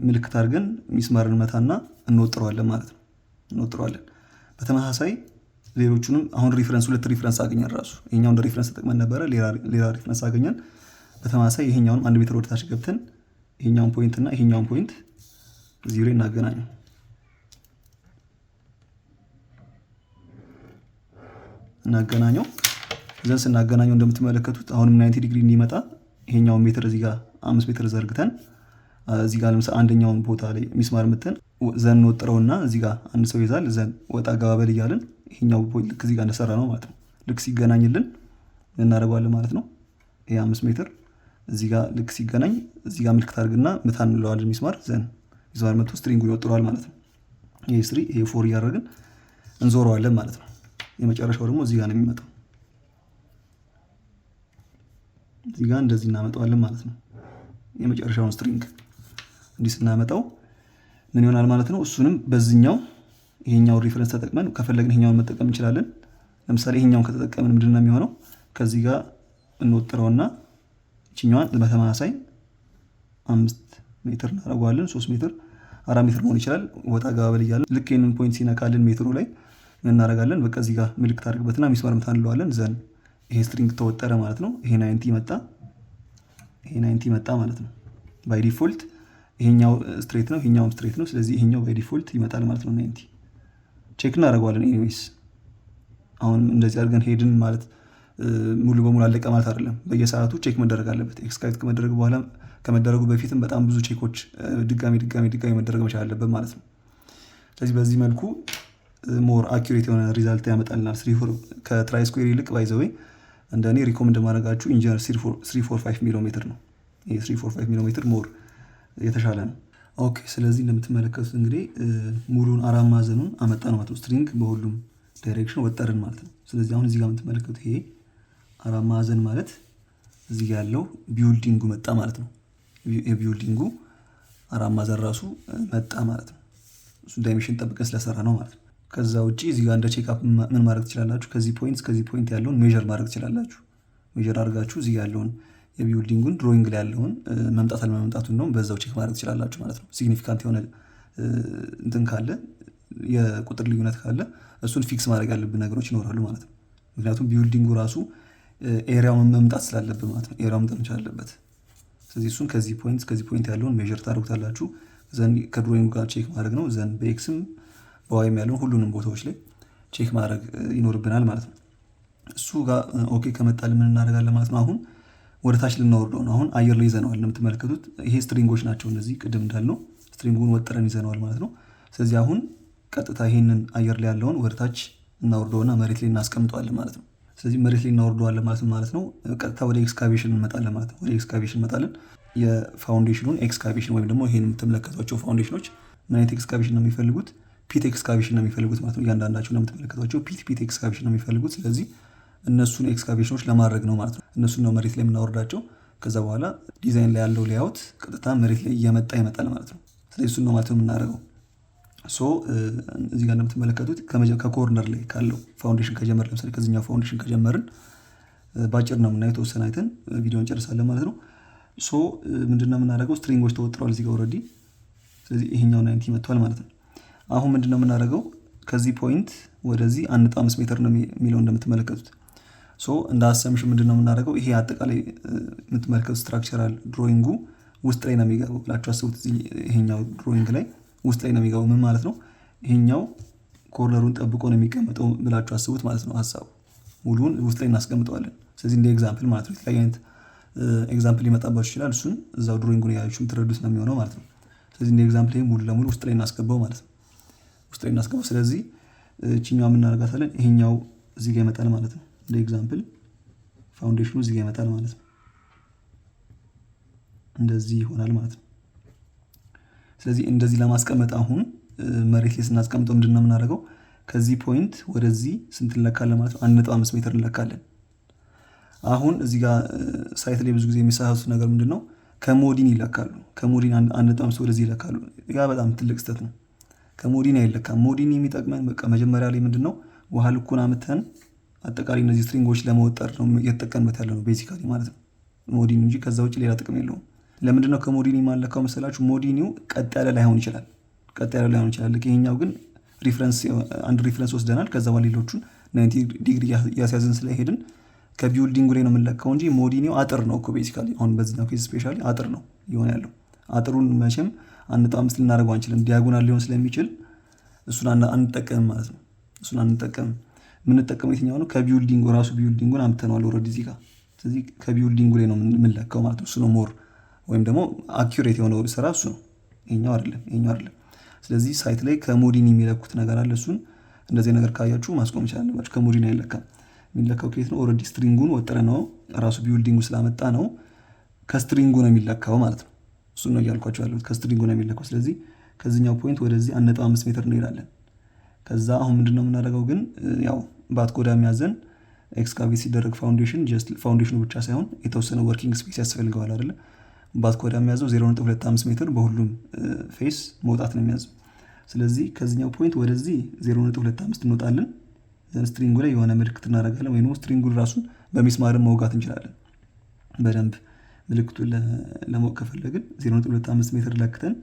ምልክት አድርገን ሚስማርን መታና እንወጥረዋለን ማለት ነው። እንወጥረዋለን። በተመሳሳይ ሌሎቹንም አሁን ሪፈረንስ 2 ሪፈረንስ አገኘን። ራሱ ይሄኛው እንደ ሪፈረንስ ተጠቅመን ነበረ፣ ሌላ ሪፈረንስ አገኘን። በተመሳሳይ ይሄኛውን 1 ሜትር ወደታች ገብተን ይሄኛውን ፖይንት እና ይሄኛውን ፖይንት እዚህ ላይ እናገናኘው። ዘን ስናገናኘው እንደምትመለከቱት አሁንም 90 ዲግሪ እንዲመጣ ይሄኛውን ሜትር እዚህ ጋር 5 ሜትር ዘርግተን እዚህ ጋር ለምሳሌ አንደኛውን ቦታ ላይ ሚስማር ምተን ዘን ወጥረውና እዚህ ጋር አንድ ሰው ይዛል። ዘን ወጣ ገባበል እያልን ይሄኛው ፖይንት ልክ እዚህ ጋር እንደሰራ ነው ማለት ነው። ልክ ሲገናኝልን እናደርገዋለን ማለት ነው። ይሄ 5 ሜትር እዚህ ጋር ልክ ሲገናኝ እዚህ ጋር ምልክት አድርግና ምታን እንለዋለን ሚስማር። ዘን ሚስማር መጥቶ ስትሪንጉን ይወጥረዋል ማለት ነው። ይሄ 3 ይሄ 4 እያደረግን እንዞረዋለን ማለት ነው። የመጨረሻው ደግሞ እዚህ ጋር ነው የሚመጣው። እዚህ ጋር እንደዚህ እናመጣዋለን ማለት ነው። የመጨረሻውን ስትሪንግ እንዲህ ስናመጣው ምን ይሆናል ማለት ነው? እሱንም በዚህኛው ይሄኛው ሪፈረንስ ተጠቅመን ከፈለግን ይሄኛውን መጠቀም እንችላለን። ለምሳሌ ይሄኛውን ከተጠቀምን ምንድነው የሚሆነው? ከዚህ ጋር እንወጥረውና እቺኛዋን በተመሳሳይ 5 ሜትር እናደርገዋለን። 3 ሜትር 4 ሜትር መሆን ይችላል። ወጣ ገባ በል እያለን ልክ ይሄንን ፖይንት ሲነካልን ሜትሩ ላይ ምን እናደርጋለን? በቃ እዚህ ጋር ምልክት አድርግበትና ሚስማር ምታን እንለዋለን። ዘን ይሄ ስትሪንግ ተወጠረ ማለት ነው። ይሄ 90 መጣ፣ ይሄ 90 መጣ ማለት ነው። ባይ ዲፎልት ይሄኛው ስትሬት ነው፣ ይሄኛው ስትሬት ነው። ስለዚህ ይሄኛው ባይ ዲፎልት ይመጣል ማለት ነው 90። ቼክ እናደርገዋለን ኤኒዌይስ። አሁን እንደዚህ አድርገን ሄድን ማለት ሙሉ በሙሉ አለቀ ማለት አይደለም። በየሰዓቱ ቼክ መደረግ አለበት። ኤክስካይት ከመደረግ በኋላ ከመደረጉ በፊትም በጣም ብዙ ቼኮች ድጋሚ መደረግ መቻል አለበት ማለት ነው። ስለዚህ በዚህ መልኩ ሞር አኪዩሬት የሆነ ሪዛልት ያመጣልናል። ከትራይ ስኩዌር ይልቅ ባይ ዘ ዌይ እንደኔ ሪኮመንድ ማድረጋችሁ ኢንጂነር 345 ሚሊ ሜትር ነው። ይሄ 345 ሚሊ ሜትር ሞር የተሻለ ነው። ኦኬ፣ ስለዚህ እንደምትመለከቱት እንግዲህ ሙሉን 4 ማዕዘኑን አመጣ ነው ማለት ነው። ስትሪንግ በሁሉም ዳይሬክሽን ወጠርን ማለት ነው። ስለዚህ አሁን እዚህ ጋር የምትመለከቱት ይሄ 4 ማዕዘን ማለት እዚህ ጋር ያለው ቢልዲንጉ መጣ ማለት ነው። የቢልዲንጉ 4 ማዕዘን ራሱ መጣ ማለት ነው። እሱን ዳይሜንሽን ጠብቀን ስለሰራ ነው ማለት ነው። ከዛ ውጪ እዚህ ጋር እንደ ቼክ አፕ ምን ማድረግ ትችላላችሁ? ከዚህ ፖይንት እስከዚህ ፖይንት ያለውን ሜዠር ማድረግ ትችላላችሁ። ሜዠር አድርጋችሁ እዚህ ያለውን የቢልዲንጉን ድሮይንግ ላይ ያለውን መምጣት አለመምጣቱን ነው በዛው ቼክ ማድረግ ትችላላችሁ ማለት ነው። ሲግኒፊካንት የሆነ እንትን ካለ የቁጥር ልዩነት ካለ እሱን ፊክስ ማድረግ ያለብን ነገሮች ይኖራሉ ማለት ነው። ምክንያቱም ቢልዲንጉ ራሱ ኤሪያው መምጣት ስላለበት ማለት ነው። ኤሪያው መምጣት መቻል አለበት። ስለዚህ እሱን ከዚህ ፖይንት እስከዚህ ፖይንት ያለውን ሜዠር ታደርጉታላችሁ። ዘን ከድሮይንጉ ጋር ቼክ ማድረግ ነው። ዘን በኤክስም በዋይም ያለውን ሁሉንም ቦታዎች ላይ ቼክ ማድረግ ይኖርብናል ማለት ነው። እሱ ጋር ኦኬ ከመጣልን ምን እናደርጋለን ማለት ነው? አሁን ወደ ታች ልናወርደው ነው። አሁን አየር ላይ ይዘነዋል። እንደምትመለከቱት ይሄ ስትሪንጎች ናቸው እነዚህ። ቅድም እንዳልነው ስትሪንጉን ወጥረን ይዘነዋል ማለት ነው። ስለዚህ አሁን ቀጥታ ይሄንን አየር ላይ ያለውን ወደ ታች እናወርደውና መሬት ላይ እናስቀምጠዋለን ማለት ነው። ስለዚህ መሬት ላይ እናወርደዋለን ማለት ነው። ቀጥታ ወደ ኤክስካቬሽን እንመጣለን ማለት ነው። ወደ ኤክስካቬሽን እንመጣለን። የፋውንዴሽኑን ኤክስካቬሽን ወይም ደግሞ ይሄን የምትመለከቷቸው ፋውንዴሽኖች ምን አይነት ኤክስካቬሽን ነው የሚፈልጉት? ፒት ኤክስካቬሽን ነው የሚፈልጉት ማለት ነው። እያንዳንዳቸው እንደምትመለከቷቸው ፒት ኤክስካቬሽን ነው የሚፈልጉት። ስለዚህ እነሱን ኤክስካቬሽኖች ለማድረግ ነው ማለት ነው። እነሱን ነው መሬት ላይ የምናወርዳቸው። ከዛ በኋላ ዲዛይን ላይ ያለው ሌአውት ቀጥታ መሬት ላይ እየመጣ ይመጣል ማለት ነው። ስለዚህ እሱን ነው ማለት ነው የምናደርገው። እዚህ ጋር እንደምትመለከቱት ከኮርነር ላይ ካለው ፋውንዴሽን ከጀመርን ለምሳሌ ከዚህኛው ፋውንዴሽን ከጀመርን ባጭር ነው የምናየው። ተወሰነ አይተን ቪዲዮን እንጨርሳለን ማለት ነው። ምንድነው የምናደርገው? ስትሪንጎች ተወጥረዋል እዚህ ጋር ኦልሬዲ። ስለዚህ ይሄኛው 90 መጥቷል ማለት ነው። አሁን ምንድነው የምናደርገው? ከዚህ ፖይንት ወደዚህ 1.5 ሜትር ነው የሚለው እንደምትመለከቱት። እንደ አሰምሽን ምንድን ነው የምናደርገው? ይሄ አጠቃላይ የምትመለከቱት ስትራክቸራል ድሮይንጉ ውስጥ ላይ ነው የሚገባው ብላችሁ አስቡት። ይሄኛው ድሮይንግ ላይ ውስጥ ላይ ነው የሚገባው። ምን ማለት ነው? ይሄኛው ኮርነሩን ጠብቆ ነው የሚቀመጠው ብላችሁ አስቡት ማለት ነው። ሀሳቡ ሙሉውን ውስጥ ላይ እናስቀምጠዋለን። ስለዚህ እንደ ኤግዛምፕል ማለት ነው። የተለያየ አይነት ኤግዛምፕል ሊመጣባችሁ ይችላል። እሱን እዛው ድሮይንጉን ያያችሁ የምትረዱት ነው የሚሆነው ማለት ነው። ስለዚህ እንደ ኤግዛምፕል ይሄ ሙሉ ለሙሉ ውስጥ ላይ እናስገባው ማለት ነው። ውስጥ ላይ እናስገባው። ስለዚህ እቺኛው የምናደርጋታለን። ይሄኛው እዚህ ጋር ይመጣል ማለት ነው። እንደ ኤግዛምፕል ፋውንዴሽኑ እዚህ ጋር ይመጣል ማለት ነው። እንደዚህ ይሆናል ማለት ነው። ስለዚህ እንደዚህ ለማስቀመጥ አሁን መሬት ላይ ስናስቀምጠው ምንድን ነው የምናደርገው? ከዚህ ፖይንት ወደዚህ ስንት እንለካለን ማለት ነው? 1.5 ሜትር እንለካለን። አሁን እዚህ ጋር ሳይት ላይ ብዙ ጊዜ የሚሳሳቱት ነገር ምንድን ነው? ከሞዲን ይለካሉ። ከሞዲን 1.5 ወደዚህ ይለካሉ። ያ በጣም ትልቅ ስህተት ነው። ከሞዲን አይለካም። ሞዲን የሚጠቅመን በቃ መጀመሪያ ላይ ምንድን ነው ውሃ ልኩን አምተን አጠቃላይ እነዚህ ስትሪንጎች ለመወጠር ነው እየተጠቀምበት ያለ ነው ቤዚካሊ ማለት ነው ሞዲን እንጂ ከዛ ውጭ ሌላ ጥቅም የለውም። ለምንድን ነው ከሞዲኒ የማንለካው መሰላችሁ? ሞዲኒው ቀጥ ያለ ላይሆን ይችላል። ይሄኛው ግን አንድ ሪፍረንስ ወስደናል። ከዛ በኋላ ሌሎቹን 90 ዲግሪ እያስያዝን ስለሄድን ከቢውልዲንጉ ላይ ነው የምንለካው እንጂ ሞዲኒው አጥር ነው እኮ ቤዚካሊ። አሁን በዚህኛው ኬዝ ስፔሻሊ አጥር ነው ይሆን ያለው። አጥሩን መቼም 1.5 ልናደርገው አንችልም፣ ዲያጎናል ሊሆን ስለሚችል እሱን አንጠቀምም ማለት ነው። እሱን አንጠቀምም። የምንጠቀመው የትኛው ነው? ከቢውልዲንጉ ራሱ ቢውልዲንጉን አምጥተነዋል ኦልሬዲ እዚህ ጋር። ስለዚህ ከቢውልዲንጉ ላይ ነው የምንለካው ማለት ነው። እሱ ነው ሞር ወይም ደግሞ አኪዩሬት የሆነው ስራ እሱ ነው። ይሄኛው አይደለም። ስለዚህ ሳይት ላይ ከሞዲኒ የሚለኩት ነገር አለ። እሱን እንደዚህ ነገር ካያችሁ ማስቆም ይችላል። ከሞዲኒ አይለካም። የሚለካው ከየት ነው? ኦልሬዲ ስትሪንጉን ወጥረ ነው ራሱ ቢውልዲንጉ ስላመጣ ነው ከስትሪንጉ ነው የሚለካው ማለት ነው። እሱን ነው እያልኳቸው ያለሁት። ከስትሪንጉ ነው የሚለካው። ስለዚህ ከዚህኛው ፖይንት ወደዚህ 1.5 ሜትር እንሄዳለን። ከዛ አሁን ምንድነው የምናደርገው ግን ያው ባትኮዳ የሚያዘን ኤክስካቬት ሲደረግ ፋውንዴሽን ጀስት ፋውንዴሽኑ ብቻ ሳይሆን የተወሰነ ወርኪንግ ስፔስ ያስፈልገዋል አይደለ? ባትኮዳ የሚያዘው 0.25 ሜትር በሁሉም ፌስ መውጣት ነው የሚያዘው። ስለዚህ ከዚህኛው ፖይንት ወደዚህ 0.25 እንወጣለን። ስትሪንጉ ላይ የሆነ ምልክት እናደርጋለን፣ ወይም ስትሪንጉን ራሱን በሚስማርን መውጋት እንችላለን። በደንብ ምልክቱን ለማወቅ ከፈለግን 0.25 ሜትር ለክተን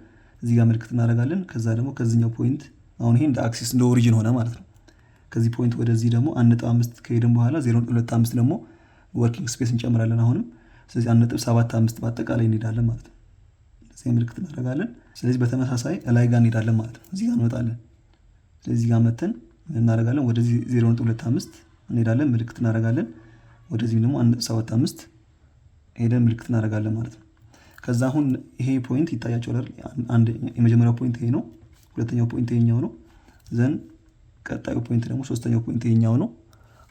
እዚህ ጋር ምልክት እናደርጋለን። ከዛ ደግሞ ከዚህኛው ፖይንት አሁን ይሄ እንደ አክሲስ እንደ ኦሪጂን ሆነ ማለት ነው። ከዚህ ፖይንት ወደዚህ ደግሞ 1.5 ከሄድን በኋላ 0.25 ደግሞ ወርኪንግ ስፔስ እንጨምራለን አሁንም። ስለዚህ 1.75 በአጠቃላይ እንሄዳለን ማለት ነው። እንደዚህ ምልክት እናደርጋለን። ስለዚህ በተመሳሳይ ላይ ጋር እንሄዳለን ማለት ነው። እዚህ ጋር እንመጣለን። ስለዚህ ጋር መተን እናደርጋለን ወደዚህ 0.25 እንሄዳለን፣ ምልክት እናደርጋለን። ወደዚህ ደግሞ 1.75 ሄደን ምልክት እናደርጋለን ማለት ነው። ከዛ አሁን ይሄ ፖይንት ይታያቸዋል። የመጀመሪያው ፖይንት ይሄ ነው፣ ሁለተኛው ፖይንት ይሄኛው ነው፣ ዘን ቀጣዩ ፖይንት ደግሞ ሶስተኛው ፖይንት ይሄኛው ነው፣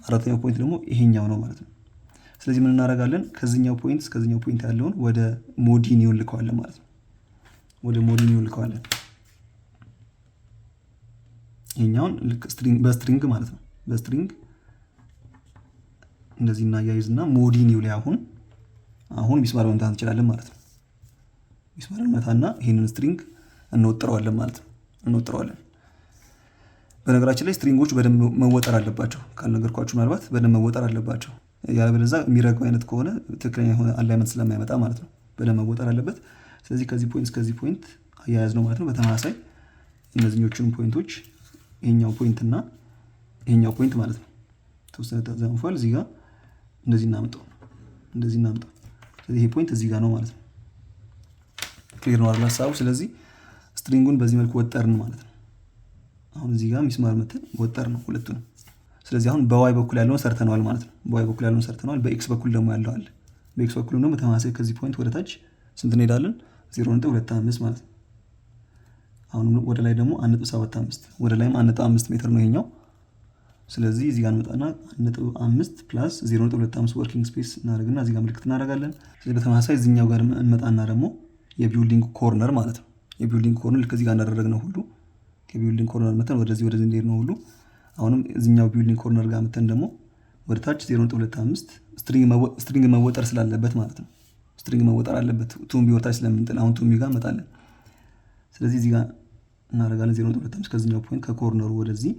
አራተኛው ፖይንት ደግሞ ይሄኛው ነው ማለት ነው። ስለዚህ ምን እናደርጋለን? ከዚህኛው ፖይንት እስከዚህኛው ፖይንት ያለውን ወደ ሞዲኒው ልከዋለን ማለት ነው። ወደ ሞዲኒው ልከዋለን። ይሄኛውን በስትሪንግ ማለት ነው። በስትሪንግ እንደዚህ እናያይዝና ሞዲኒው ላይ አሁን ሚስማር መምታት እንችላለን ማለት ነው። ሚስማር መታና ይሄንን ስትሪንግ እንወጥረዋለን ማለት ነው። እንወጥረዋለን። በነገራችን ላይ ስትሪንጎቹ በደንብ መወጠር አለባቸው። ካልነገርኳችሁ ምናልባት በደንብ መወጠር አለባቸው። ያለበለዚያ የሚረግብ አይነት ከሆነ ትክክለኛ የሆነ አላይመንት ስለማይመጣ ማለት ነው። በደንብ መወጠር አለበት። ስለዚህ ከዚህ ፖይንት እስከዚህ ፖይንት አያያዝ ነው ማለት ነው። በተመሳሳይ እነዚህኞቹን ፖይንቶች ይሄኛው ፖይንት እና ይሄኛው ፖይንት ማለት ነው ተወሰነ ተዛንፏል። እዚህ ጋር እንደዚህ እናምጣው። ስለዚህ ይሄ ፖይንት እዚህ ጋር ነው ማለት ነው። ክሊር ነው አይደል ሐሳቡ? ስለዚህ ስትሪንጉን በዚህ መልኩ ወጠርን ማለት ነው። አሁን እዚህ ጋር ሚስማር መተን ወጠር ነው ሁለቱንም። ስለዚህ አሁን በዋይ በኩል ያለውን ሰርተነዋል ማለት ነው። በዋይ በኩል ያለውን ሰርተነዋል። በኤክስ በኩል ደግሞ ያለው አለ። በኤክስ በኩል ደግሞ ተመሳሳይ ከዚህ ፖይንት ወደ ታች ስንት እንሄዳለን? 0.25 ማለት ነው። አሁን ወደ ላይ ደግሞ 1.75 ወደ ላይም 1.5 ሜትር ነው ይሄኛው። ስለዚህ እዚህ ጋር እንመጣና 1.5 ፕላስ 0.25 ወርኪንግ ስፔስ እናደርግና እዚህ ጋር ምልክት እናደርጋለን። ስለዚህ በተመሳሳይ እዚህኛው ጋር እንመጣና ደግሞ የቢልዲንግ ኮርነር ማለት ነው። የቢልዲንግ ኮርነር ከዚህ ጋር እንዳደረግነው ሁሉ ከቢልዲንግ ኮርነር መተን ወደዚህ እንደሄድ ነው ሁሉ አሁንም እዚህኛው ቢልዲንግ ኮርነር ጋር መተን ደግሞ ወደ ታች 0.25 ስትሪንግ መወጠር ስላለበት ማለት ነው። ስትሪንግ መወጠር አለበት ቱምቢ ወርታች ስለምንጥል አሁን ቱምቢ ጋር እንመጣለን። ስለዚህ እዚህ ጋር እናደርጋለን 0.25 ከዚህኛው ፖይንት ከኮርነሩ ወደዚህ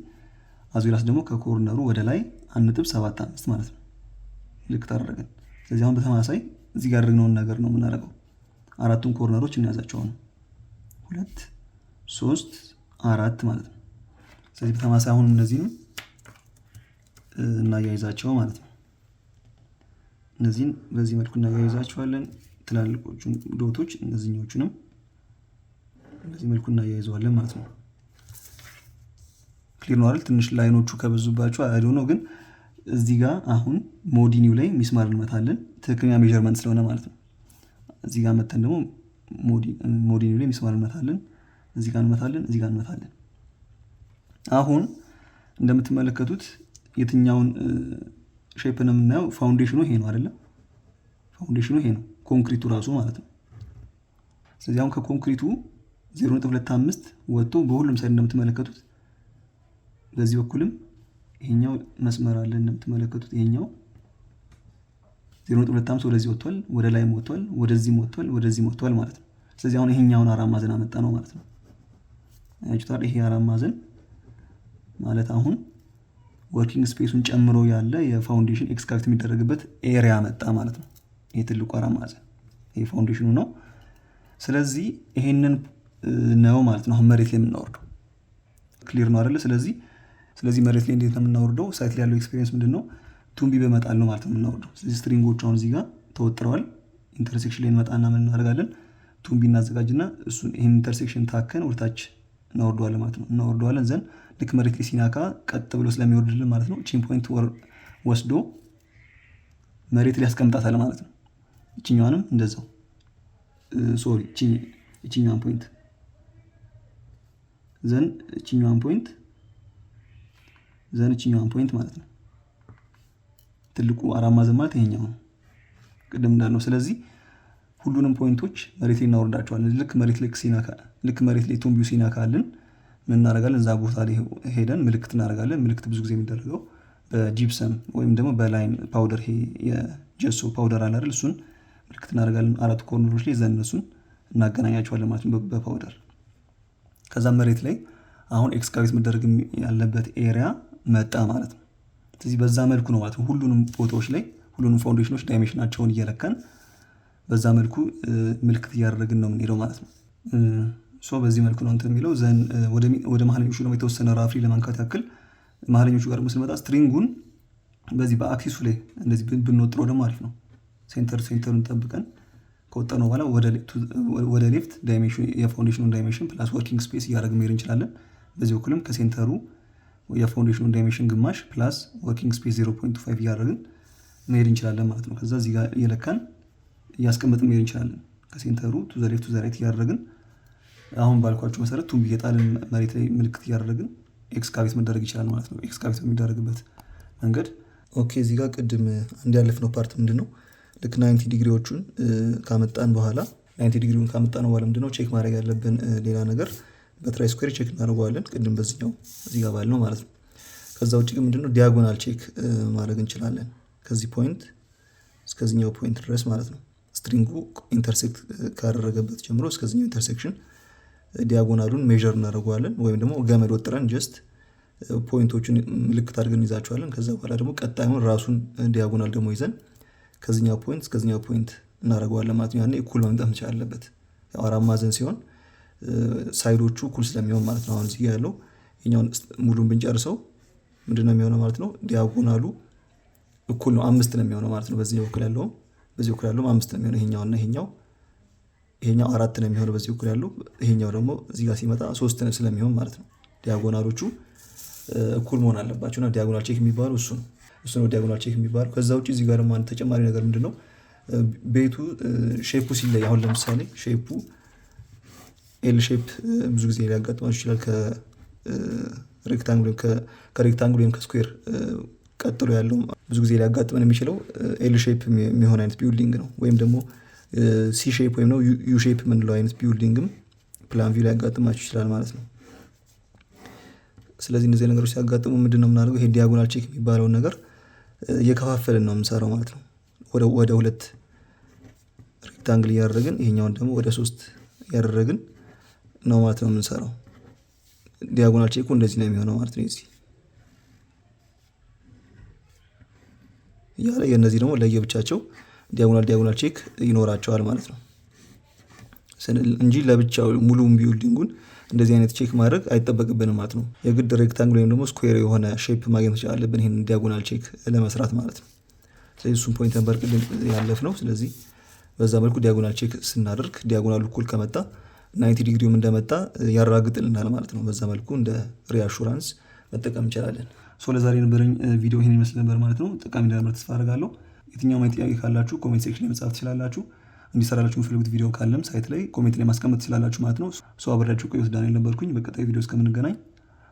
አዙራስ ደግሞ ከኮርነሩ ወደ ላይ 1.75 ማለት ነው። ልክ ታደረገን። ስለዚህ አሁን በተመሳሳይ እዚህ ጋር ያደረግነውን ነገር ነው የምናደርገው። አራቱን ኮርነሮች እንያዛቸው ነው 2 3 4 ማለት ነው። ስለዚህ በተማሳይ አሁን እነዚህንም እናያይዛቸው ማለት ነው። እነዚህን በዚህ መልኩ እናያይዛቸዋለን። ትላልቆቹን ዶቶች እነዚህኞቹንም በዚህ መልኩ እናያይዘዋለን ማለት ነው። ክሊር ነው አይደል? ትንሽ ላይኖቹ ከበዙባቸው አይዶ ነው፣ ግን እዚህ ጋር አሁን ሞዲኒው ላይ ሚስማር እንመታለን። ትክክለኛ ሜዠርመንት ስለሆነ ማለት ነው። እዚህ ጋር መተን ደግሞ ሞዲኒው ላይ ሚስማር እንመታለን። እዚህ ጋር እንመታለን፣ እዚህ ጋር እንመታለን። አሁን እንደምትመለከቱት የትኛውን ሼፕ ነው የምናየው? ፋውንዴሽኑ ይሄ ነው አይደለም? ፋውንዴሽኑ ይሄ ነው፣ ኮንክሪቱ ራሱ ማለት ነው። ስለዚህ አሁን ከኮንክሪቱ 0.25 ወጥቶ በሁሉም ሳይድ እንደምትመለከቱት በዚህ በኩልም ይሄኛው መስመር አለ እንደምትመለከቱት። ይሄኛው 0.25 ወደዚህ ወጥቷል፣ ወደ ላይም ወጥቷል፣ ወደዚህም ወጥቷል፣ ወደዚህም ወጥቷል ማለት ነው። ስለዚህ አሁን ይሄኛውን አራት ማዕዘን አመጣ ነው ማለት ነው። አይታችሁታል? ይሄ አራት ማዕዘን ማለት አሁን ወርኪንግ ስፔሱን ጨምሮ ያለ የፋውንዴሽን ኤክስካቬት የሚደረግበት ኤሪያ መጣ ማለት ነው። ይሄ ትልቁ አራት ማዕዘን ይሄ ፋውንዴሽኑ ነው። ስለዚህ ይሄንን ነው ማለት ነው አሁን መሬት ላይ የምናወርደው። ክሊር ነው አይደለ? ስለዚህ መሬት ላይ እንዴት ነው የምናወርደው? ሳይት ላይ ያለው ኤክስፒሪየንስ ምንድነው? ቱምቢ በመጣል ነው ማለት ነው የምናወርደው። ስለዚህ ስትሪንጎቹ አሁን እዚህ ጋር ተወጥረዋል። ኢንተርሴክሽን ላይ እንመጣና ምን እናደርጋለን? ቱምቢ እናዘጋጅና እሱን ይሄን ኢንተርሴክሽን ታከን ወደታች እናወርደዋለን ማለት ነው። እናወርደዋለን ዘንድ ልክ መሬት ላይ ሲናካ ቀጥ ብሎ ስለሚወርድልን ማለት ነው ቺን ፖይንት ወስዶ መሬት ላይ ያስቀምጣታል ማለት ነው። እቺኛዋንም እንደዛው እቺኛዋን ፖይንት ዘን እቺኛዋን ፖይንት ማለት ነው። ትልቁ አራት ማዕዘን ማለት ይሄኛው ነው ቅድም እንዳልነው። ስለዚህ ሁሉንም ፖይንቶች መሬት ላይ እናወርዳቸዋለን። ልክ መሬት ላይ ቱምቢው ሲናካልን ምን እናደርጋለን? እዛ ቦታ ላይ ሄደን ምልክት እናደርጋለን። ምልክት ብዙ ጊዜ የሚደረገው በጂፕሰም ወይም ደግሞ በላይም ፓውደር፣ ይሄ የጀሶ ፓውደር አለ አይደል? እሱን ምልክት እናደርጋለን አራት ኮርነሮች ላይ ዘን እነሱን እናገናኛቸዋለን ማለት ነው በፓውደር። ከዛ መሬት ላይ አሁን ኤክስካቬት መደረግ ያለበት ኤሪያ መጣ ማለት ነው። ስለዚህ በዛ መልኩ ነው ማለት ነው ሁሉንም ቦታዎች ላይ ሁሉንም ፋውንዴሽኖች ዳይሜንሽናቸውን እየለካን በዛ መልኩ ምልክት እያደረግን ነው የምንሄደው ማለት ነው። በዚህ መልኩ ነው እንትን የሚለው ዘን ወደ መሀለኞቹ ደግሞ የተወሰነ ራፍሊ ለማንካት ያክል መሀለኞቹ ጋር ስንመጣ ስትሪንጉን በዚህ በአክሲሱ ላይ እንደዚህ ብንወጥረው ደግሞ አሪፍ ነው። ሴንተሩን ጠብቀን ከወጣነው በኋላ ወደ ሌፍት ዳይሜንሽን የፋውንዴሽኑን ዳይሜንሽን ፕላስ ወርኪንግ ስፔስ እያደረግን መሄድ እንችላለን። በዚህ በኩልም ከሴንተሩ የፋውንዴሽኑን ዳይሜንሽን ግማሽ ፕላስ ወርኪንግ ስፔስ 0.5 እያደረግን መሄድ እንችላለን ማለት ነው። ከዛ እዚህ ጋር እየለካን እያስቀመጥን መሄድ እንችላለን። ከሴንተሩ ቱ ዘ ሌፍት ቱ ዘ ራይት እያደረግን አሁን ባልኳችሁ መሰረት ቱምቢ እየጣልን መሬት ላይ ምልክት እያደረግን ኤክስካቬት መደረግ ይችላል ማለት ነው። ኤክስካቬት የሚደረግበት መንገድ እዚህ ጋር ቅድም አንድ ያለፍነው ፓርት ምንድን ነው? ልክ 90 ዲግሪዎቹን ካመጣን በኋላ 90 ዲግሪውን ካመጣን በኋላ ምንድነው ቼክ ማድረግ ያለብን ሌላ ነገር በትራይ ስኩዌር ቼክ እናደርገዋለን። ቅድም በዚህኛው እዚህ ጋር ባልነው ማለት ነው። ከዛ ውጭ ግን ምንድነው ዲያጎናል ቼክ ማድረግ እንችላለን። ከዚህ ፖይንት እስከዚህኛው ፖይንት ድረስ ማለት ነው። ስትሪንጉ ኢንተርሴክት ካደረገበት ጀምሮ እስከዚህኛው ኢንተርሴክሽን ዲያጎናሉን ሜዥር እናደርገዋለን። ወይም ደግሞ ገመድ ወጥረን ጀስት ፖይንቶቹን ምልክት አድርገን እንይዛቸዋለን። ከዛ በኋላ ደግሞ ቀጣዩን ራሱን ዲያጎናል ደግሞ ይዘን ከዚህኛው ፖይንት እስከዚህኛው ፖይንት እናደርገዋለን ማለት ነው። ያኔ እኩል መምጣት መቻል አለበት። ያው አራት ማዕዘን ሲሆን ሳይዶቹ እኩል ስለሚሆን ማለት ነው። አሁን እዚህ ያለው ይሄኛውን ሙሉን ብንጨርሰው ምንድነው የሚሆነው ማለት ነው? ዲያጎናሉ እኩል ነው፣ 5 ነው የሚሆነው ማለት ነው። በዚህ በኩል ያለው 5 ነው የሚሆነው። ይሄኛውና ይሄኛው 4 ነው የሚሆነው በዚህ በኩል ያለው። ይሄኛው ደግሞ እዚህ ጋር ሲመጣ 3 ስለሚሆን ማለት ነው ዲያጎናሎቹ እኩል መሆን አለባቸውና ዲያጎናል ቼክ የሚባለው እሱ ነው ዲያጎናል ቼክ የሚባለው። ከዛ ውጪ እዚህ ጋር ደግሞ አንድ ተጨማሪ ነገር ምንድነው? ቤቱ ሼፑ ሲለይ አሁን ለምሳሌ ሼፑ ኤል ሼፕ ብዙ ጊዜ ሊያጋጥማችሁ ይችላል። ከሬክታንግል ወይም ከስኩዌር ቀጥሎ ያለው ብዙ ጊዜ ሊያጋጥመን የሚችለው ኤል ሼፕ የሚሆን አይነት ቢልዲንግ ነው። ወይም ደግሞ ሲ ሼፕ ወይም ነው ዩ ሼፕ የምንለው አይነት ቢልዲንግም ፕላን ቪው ሊያጋጥማችሁ ይችላል ማለት ነው። ስለዚህ እነዚህ ነገሮች ሲያጋጥሙ ምንድነው የምናደርገው? ይሄ ዲያጎናል ቼክ የሚባለውን ነገር እየከፋፈልን ነው የምንሰራው ማለት ነው። ወደ 2 ሬክታንግል እያደረግን ይሄኛውን ደግሞ ወደ 3 እያደረግን ነው ማለት ነው የምንሰራው። ዲያጎናል ቼኩ እንደዚህ ነው የሚሆነው ማለት ነው። እዚህ የእነዚህ ደግሞ ለየብቻቸው ዲያጎናል ቼክ ይኖራቸዋል ማለት ነው። እንጂ ለብቻው ሙሉውን ቢውልዲንጉን እንደዚህ አይነት ቼክ ማድረግ አይጠበቅብንም ማለት ነው። የግድ ሬክታንግል ወይም ደግሞ ስኩዌር የሆነ ሼፕ ማግኘት መቻል አለብን ይሄን ዲያጎናል ቼክ ለመስራት ማለት ነው። ስለዚህ እሱን ፖይንት ነበር ቅድም ያለፍነው። ስለዚህ በዛ መልኩ ዲያጎናል ቼክ ስናደርግ ዲያጎናሉ እኩል ከመጣ 90 ዲግሪውም እንደመጣ ያረጋግጥልናል ማለት ነው። በዛ መልኩ እንደ ሪአሹራንስ መጠቀም እንችላለን። ለዛሬ የነበረኝ ቪዲዮ ይሄን ይመስል ነበር ማለት ነው። ጠቃሚ እንደነበር ተስፋ አደርጋለሁ። የትኛውም ጥያቄ ካላችሁ ኮሜንት ሴክሽን ላይ መጻፍ ትችላላችሁ። እንዲሰራላችሁ የምትፈልጉት ቪዲዮ ካለም ሳይት ላይ ኮሜንት ላይ ማስቀመጥ ትችላላችሁ ማለት ነው። አብሬያችሁ ቆየሁት ዳንኤል ነበርኩኝ። በቀጣይ ቪዲዮ እስከምንገናኝ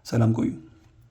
ሰላም ቆዩ።